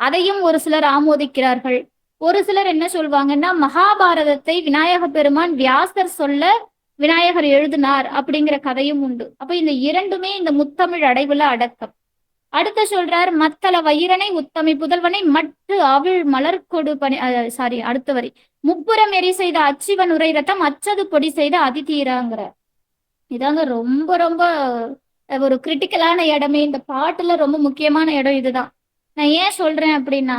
அதையும் ஒரு சிலர் ஆமோதிக்கிறார்கள். ஒரு சிலர் என்ன சொல்வாங்கன்னா, மகாபாரதத்தை விநாயக பெருமான் வியாசர் சொல்ல விநாயகர் எழுதினார் அப்படிங்கிற கதையும் உண்டு. அப்ப இந்த 2மே இந்த முத்தமிழ் அடைவுல அடக்கம். அடுத்த சொல்றார், மத்தள வயிறனை உத்தமி புதல்வனை மட்டு அவிழ் மலர் கொடு அடுத்த வரி, முப்புறம் எரி செய்த அச்சிவன் உரை ரத்தம் அச்சது பொடி செய்த அதிதீராங்கிறார். இதாங்க ரொம்ப ரொம்ப ஒரு கிரிட்டிக்கலான இடமே. இந்த பாட்டுல ரொம்ப முக்கியமான இடம் இதுதான். நான் ஏன் சொல்றேன் அப்படின்னா,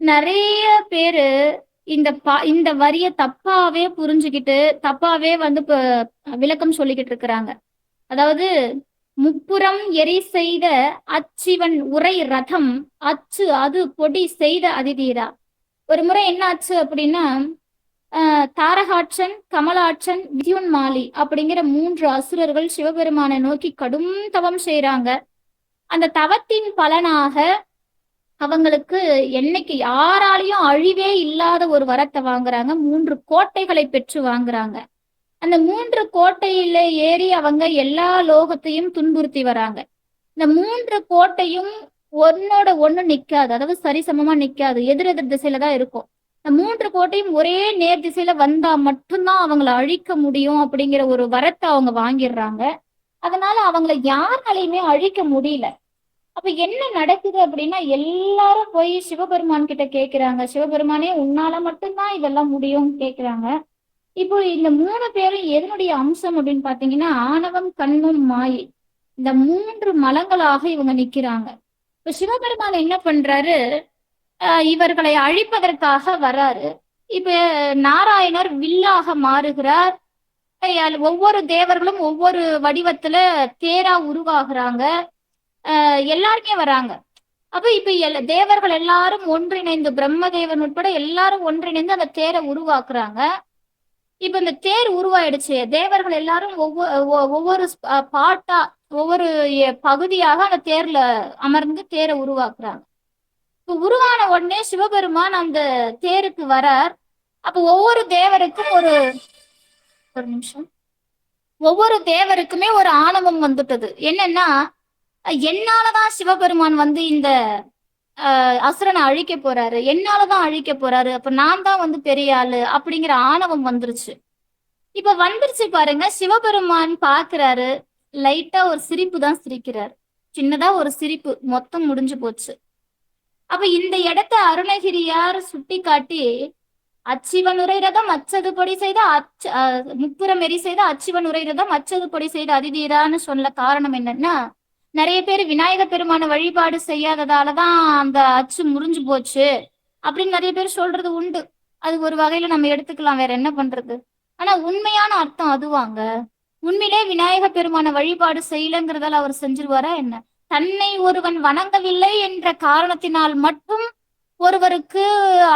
நிறைய பேரு இந்த வரிய தப்பாவே புரிஞ்சுக்கிட்டு தப்பாவே விளக்கம் சொல்லிக்கிட்டு இருக்கிறாங்க. அதாவது முப்புறம் எரி செய்த அச்சிவன் உரை ரதம் அச்சு அது பொடி செய்த அதிதீரா. ஒரு முறை என்ன ஆச்சு அப்படின்னா, தாரகாட்சன், கமலாட்சன், வித்யுன்மாலி அப்படிங்கிற 3 அசுரர்கள் சிவபெருமானை நோக்கி கடும் தவம் செய்யறாங்க. அந்த தவத்தின் பலனாக அவங்களுக்கு என்னைக்கு யாராலையும் அழிவே இல்லாத ஒரு வரத்தை வாங்குறாங்க. 3 கோட்டைகளை பெற்று வாங்குறாங்க. அந்த 3 கோட்டையில ஏறி அவங்க எல்லா லோகத்தையும் துன்புறுத்தி வராங்க. இந்த 3 கோட்டையும் ஒன்னோட ஒண்ணு நிக்காது, அதாவது சரிசமமா நிக்காது, எதிரெதிர் திசையில தான் இருக்கும். இந்த 3 கோட்டையும் ஒரே நேர் திசையில வந்தா மட்டும்தான் அவங்கள அழிக்க முடியும் அப்படிங்கிற ஒரு வரத்தை அவங்க வாங்கிடுறாங்க. அதனால அவங்கள யாராலையுமே அழிக்க முடியல. அப்ப என்ன நடக்குது அப்படின்னா, எல்லாரும் போய் சிவபெருமான் கிட்ட கேக்குறாங்க, சிவபெருமானே உன்னால மட்டும்தான் இதெல்லாம் முடியும் கேக்குறாங்க. இப்போ இந்த 3 பேரும் எதனுடைய அம்சம் அப்படின்னு பாத்தீங்கன்னா, ஆணவம், கண்மம், மாயை, இந்த 3 மலங்களாக இவங்க நிக்கிறாங்க. இப்ப சிவபெருமான் என்ன பண்றாரு, இவர்களை அழிப்பதற்காக வராரு. இப்ப நாராயணர் வில்லாக மாறுகிறார். ஒவ்வொரு தேவர்களும் ஒவ்வொரு வடிவத்துல தேரா உருவாகுறாங்க. எல்லாருமே வராங்க. அப்ப இப்ப தேவர்கள் எல்லாரும் ஒன்றிணைந்து, பிரம்மதேவன் உட்பட எல்லாரும் ஒன்றிணைந்து அந்த தேரை உருவாக்குறாங்க. இப்ப இந்த தேர் உருவாயிடுச்சு. தேவர்கள் எல்லாரும் ஒவ்வொரு பாட்டா, ஒவ்வொரு பகுதியாக அந்த தேர்ல அமர்ந்து தேரை உருவாக்குறாங்க. இப்ப உருவான உடனே சிவபெருமான் அந்த தேருக்கு வரார். அப்ப ஒவ்வொரு தேவருக்கும் ஒரு நிமிஷம், ஒவ்வொரு தேவருக்குமே ஒரு ஆணவம் வந்துட்டது. என்னன்னா, என்னாலதான் சிவபெருமான் இந்த அசுரனை அழிக்க போறாரு, என்னாலதான் அழிக்க போறாரு, அப்ப நான் தான் பெரிய ஆளு அப்படிங்கிற ஆணவம் வந்துருச்சு. இப்ப வந்துருச்சு பாருங்க. சிவபெருமான் பாக்குறாரு, லைட்டா ஒரு சிரிப்பு தான் சிரிக்கிறார், சின்னதா ஒரு சிரிப்பு, மொத்தம் முடிஞ்சு போச்சு. அப்ப இந்த இடத்த அருணகிரியார் சுட்டி காட்டி, அச்சிவன் உரை ரதம் அச்சது பொடி செய்த முப்புறம் எரி செய்த அச்சிவன் உரை ரதம் அச்சது பொடி செய்த அதிதீரான்னு சொல்ல காரணம் என்னன்னா, நிறைய பேர் விநாயக பெருமான வழிபாடு செய்யாததாலதான் அந்த அச்சு முறிஞ்சு போச்சு அப்படின்னு நிறைய பேர் சொல்றது உண்டு. அது ஒரு வகையில நம்ம எடுத்துக்கலாம், வேற என்ன பண்றது. ஆனா உண்மையான அர்த்தம் அதுவாங்க. உண்மையிலே விநாயக பெருமான வழிபாடு செய்யலங்கிறதால அவர் செஞ்சிருவாரா என்ன? தன்னை ஒருவன் வணங்கவில்லை என்ற காரணத்தினால் மட்டும் ஒருவருக்கு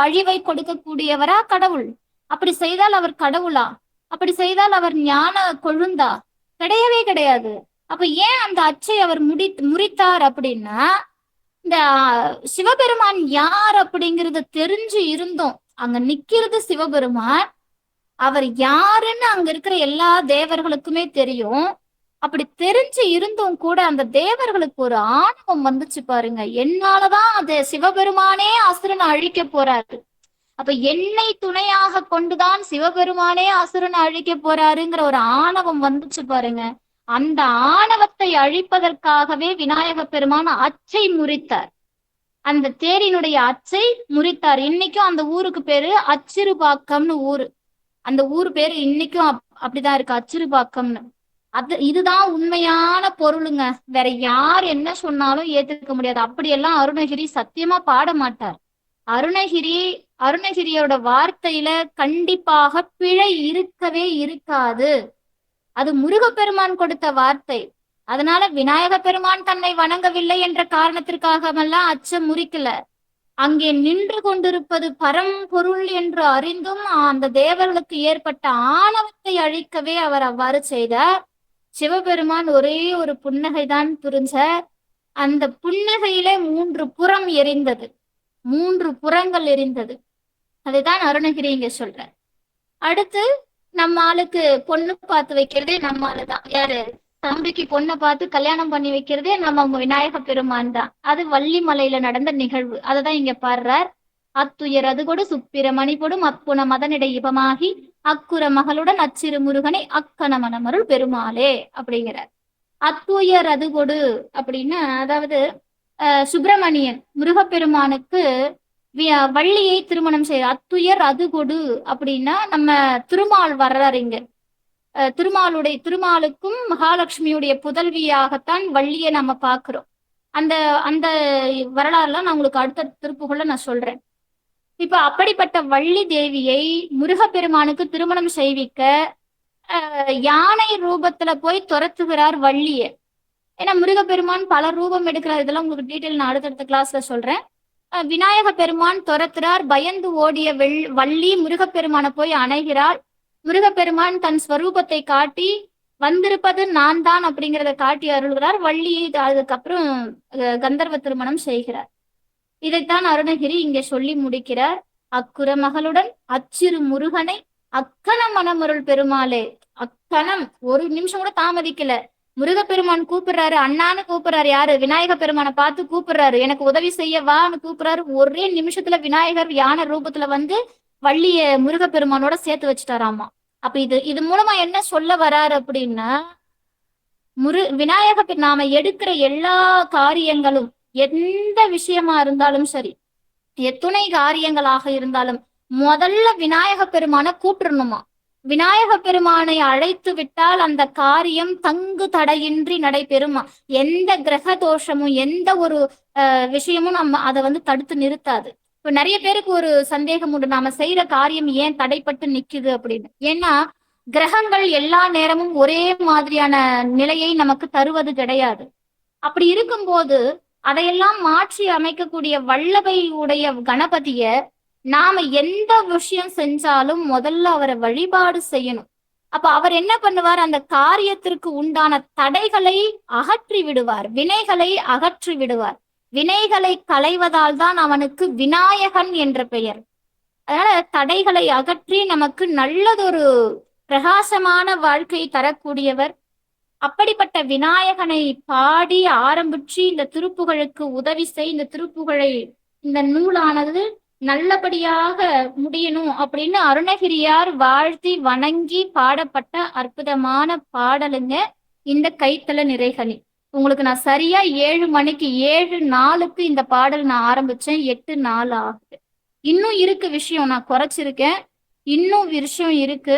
அழிவை கொடுக்கக்கூடியவரா கடவுள்? அப்படி செய்தால் அவர் கடவுளா? அப்படி செய்தால் அவர் ஞான கொழுந்தா? கிடையவே கிடையாது. அப்ப ஏன் அந்த அச்சை அவர் முறித்தார் அப்படின்னா, இந்த சிவபெருமான் யார் அப்படிங்கறது தெரிஞ்சு இருந்தோம். அங்க நிக்கிறது சிவபெருமான். அவர் யாருன்னு அங்க இருக்கிற எல்லா தேவர்களுக்குமே தெரியும். அப்படி தெரிஞ்சு இருந்தும் கூட அந்த தேவர்களுக்கு ஒரு ஆணவம் வந்துச்சு பாருங்க. என்னாலதான் அது சிவபெருமானே அசுரனை அழிக்க போறாரு. அப்ப என்னை துணையாக கொண்டுதான் சிவபெருமானே அசுரனை அழிக்க போறாருங்கிற ஒரு ஆணவம் வந்துச்சு பாருங்க. அந்த ஆணவத்தை அழிப்பதற்காகவே விநாயக பெருமான் அச்சை முறித்தார். அந்த தேரினுடைய அச்சை முறித்தார். இன்னைக்கும் அந்த ஊருக்கு பேரு அச்சிறுபாக்கம்னு ஊரு. அந்த ஊர் பேரு இன்னைக்கும் அப்படிதான் இருக்கு, அச்சிறுபாக்கம்னு. இதுதான் உண்மையான பொருளுங்க. வேற யார் என்ன சொன்னாலும் ஏத்துக்க முடியாது. அப்படியெல்லாம் அருணகிரி சத்தியமா பாட மாட்டார். அருணகிரியோட வார்த்தையில கண்டிப்பாக பிழை இருக்கவே இருக்காது. அது முருகப்பெருமான் கொடுத்த வார்த்தை. அதனால விநாயக பெருமான் தன்னை வணங்கவில்லை என்ற காரணத்திற்காகவெல்லாம் அச்சம் முறிக்கல. அங்கே நின்று கொண்டிருப்பது பரம்பொருள் என்று அறிந்தும் அந்த தேவர்களுக்கு ஏற்பட்ட ஆணவத்தை அழிக்கவே அவர் அவ்வாறு செய்தார். சிவபெருமான் ஒரே ஒரு புன்னகைதான் புரிஞ்சார். அந்த புன்னகையிலே 3 புறம் எரிந்தது, 3 புறங்கள் எரிந்தது. அதுதான் அருணகிரி இங்க சொல்ற. அடுத்து நம்ம ஆளுக்கு பொண்ணு பார்த்து வைக்கிறதே நம்ம ஆளுதான். யாரு? தம்பிக்கு பொண்ணை பார்த்து கல்யாணம் பண்ணி வைக்கிறதே நம்ம விநாயக பெருமான் தான். அது வள்ளிமலையில நடந்த நிகழ்வு. அததான் இங்க பாடுறார். அத்துயர் அது கொடு சுப்பிர மணிபொடும் அப்புன மதனிடை இபமாகி அக்குற மகளுடன் அச்சிறு முருகனை அக்கண மனமருள் பெருமாளே அப்படிங்கிறார். அத்துயர் அது கொடு அப்படின்னு, அதாவது சுப்பிரமணியன் முருகப்பெருமானுக்கு வள்ளியை திருமணம் செய்ய அத்துயர் அது கொடு அப்படின்னா நம்ம திருமால் வர்றாரு இங்க. திருமாலுக்கும் மகாலட்சுமியுடைய புதல்வியாகத்தான் வள்ளியை நம்ம பாக்குறோம். அந்த அந்த வரலாறுலாம் நான் உங்களுக்கு அடுத்த திருப்புகள்ல நான் சொல்றேன். இப்ப அப்படிப்பட்ட வள்ளி தேவியை முருகப்பெருமானுக்கு திருமணம் செய்விக்க யானை ரூபத்துல போய் துரத்துகிறார் வள்ளிய. ஏன்னா முருகப்பெருமான் பல ரூபம் எடுக்கிறார். இதெல்லாம் உங்களுக்கு டீட்டெயில் நான் அடுத்தடுத்த கிளாஸ்ல சொல்றேன். விநாயக பெருமான் துரத்துறார். பயந்து ஓடிய வள்ளி முருகப்பெருமானை போய் அணைகிறாள். முருகப்பெருமான் தன் ஸ்வரூபத்தை காட்டி வந்திருப்பது நான் தான் அப்படிங்கிறத காட்டி அருள்கிறார். வள்ளியை அதுக்கப்புறம் கந்தர்வ திருமணம் செய்கிறார். இதைத்தான் அருணகிரி இங்க சொல்லி முடிக்கிறார். அக்குற மகளுடன் அச்சிறு முருகனை அக்கண மனமருள் பெருமாளே. அக்கணம் ஒரு நிமிஷம் கூட தாமதிக்கல. முருகப்பெருமான் கூப்பிடுறாரு, அண்ணான்னு கூப்பிடுறாரு. யாரு? விநாயக பெருமானை பார்த்து கூப்பிடுறாரு, எனக்கு உதவி செய்ய வான்னு கூப்பிடுறாரு. ஒரே நிமிஷத்துல விநாயகர் யானை ரூபத்துல வந்து வள்ளிய முருகப்பெருமானோட சேர்த்து வச்சுட்டாராமா. அப்ப இது மூலமா என்ன சொல்ல வராரு அப்படின்னா, விநாயக நாம எடுக்கிற எல்லா காரியங்களும், எந்த விஷயமா இருந்தாலும் சரி, எத்துணை காரியங்களாக இருந்தாலும் முதல்ல விநாயக பெருமானை கூப்பிடணுமா. விநாயக பெருமானை அழைத்து விட்டால் அந்த காரியம் தங்கு தடையின்றி நடைபெறுமா. எந்த கிரக தோஷமும் எந்த ஒரு விஷயமும் நம்ம அதை தடுத்து நிறுத்தாது. இப்ப நிறைய பேருக்கு ஒரு சந்தேகம் உண்டு, நாம செய்யற காரியம் ஏன் தடைப்பட்டு நிக்குது அப்படின்னு. ஏன்னா கிரகங்கள் எல்லா நேரமும் ஒரே மாதிரியான நிலையை நமக்கு தருவது கிடையாது. அப்படி இருக்கும்போது அதையெல்லாம் மாற்றி அமைக்கக்கூடிய வல்லமை உடைய கணபதிய நாம எந்த விஷயம் செஞ்சாலும் முதல்ல அவரை வழிபாடு செய்யணும். அப்ப அவர் என்ன பண்ணுவார்? அந்த காரியத்திற்கு உண்டான தடைகளை அகற்றி விடுவார், வினைகளை அகற்றி விடுவார். வினைகளை களைவதால் தான் அவனுக்கு விநாயகன் என்ற பெயர். அதனால தடைகளை அகற்றி நமக்கு நல்லதொரு பிரகாசமான வாழ்க்கை தரக்கூடியவர். அப்படிப்பட்ட விநாயகனை பாடி ஆரம்பிச்சு இந்த திருப்புகழுக்கு உதவி செய், இந்த திருப்புகழை, இந்த நூலானது நல்லபடியாக முடியணும் அப்படின்னு அருணகிரியார் வாழ்த்தி வணங்கி பாடப்பட்ட அற்புதமான பாடலுங்க இந்த கைத்தல நிறைகனி. உங்களுக்கு நான் சரியா 7 மணிக்கு 7:04 இந்த பாடல் நான் ஆரம்பிச்சேன். 8:04 ஆகுது. இன்னும் இருக்கு விஷயம், நான் குறைச்சிருக்கேன். இன்னும் விஷயம் இருக்கு.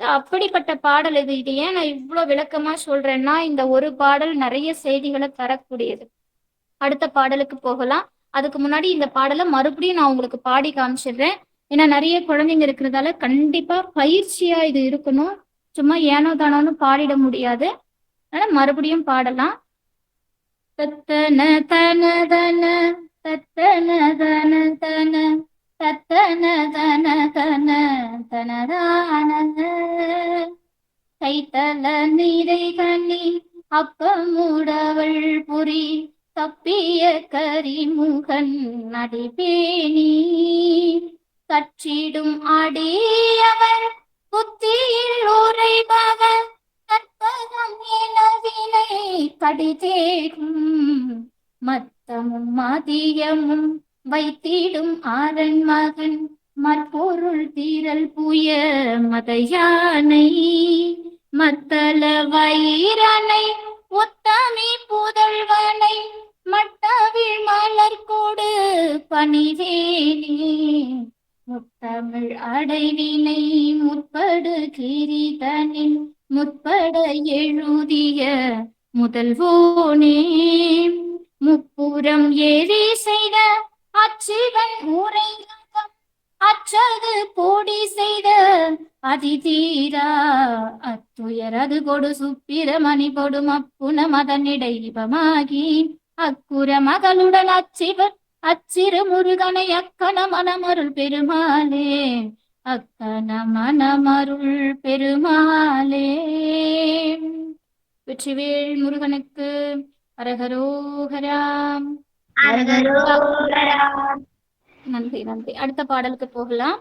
அப்படிப்பட்ட பாடல் இது ஏன் நான் இவ்வளவு விளக்கமா சொல்றேன்னா, இந்த ஒரு பாடல் நிறைய செய்திகளை தரக்கூடியது. அடுத்த பாடலுக்கு போகலாம். அதுக்கு முன்னாடி இந்த பாடலை மறுபடியும் நான் உங்களுக்கு பாடி காமிச்சிடுறேன். ஏன்னா நிறைய குழந்தைங்க இருக்கிறதால கண்டிப்பா பயிற்சியா இது இருக்கணும். சும்மா ஏனோ தானோன்னு பாடிட முடியாது. அதனால மறுபடியும் பாடலாம். தத்தன தன தன தத்தன தன தன தத்தன தன தன தனதான கைத்தல நீரை கண்ணி அப்பமுடவள் புரி தப்பிய கரிமுகன் நடிபேணி கற்றிடும் அடியவர் புத்தியில் உரைபவர் கற்பகம் இனவினை கடிதேகும் மத்தமும் மதியமும் வைத்திடும் ஆரன் மகன் மற்பொருள் தீரல் புய மதையானை மத்தள வைரனை உத்தமி புதல்வனை மட்டவிழ் மலர்கொடு பணிவேனே முத்தமிழ் அடைவினை முற்படு கிரிதனின் முற்பட எழுதிய முதல்வோனே முப்புறம் ஏறி செய்த அச்சிவன் ஊரை அற்றது போடி செய்த அதிதீரா அத்துயரது கொடு சுப்பிரமணி பொடும் அப்புன மதனிடைவமாகி அக்குற மகளுடன் அச்சிறு முருகனை அக்கண மனமருள் பெருமாளே அக்கண மனமருள் பெருமாளே. வெற்றிவேல் முருகனுக்கு அரகரோகராம். அரகரோகரா. நன்றி நன்றி. அடுத்த பாடலுக்கு போகலாம்.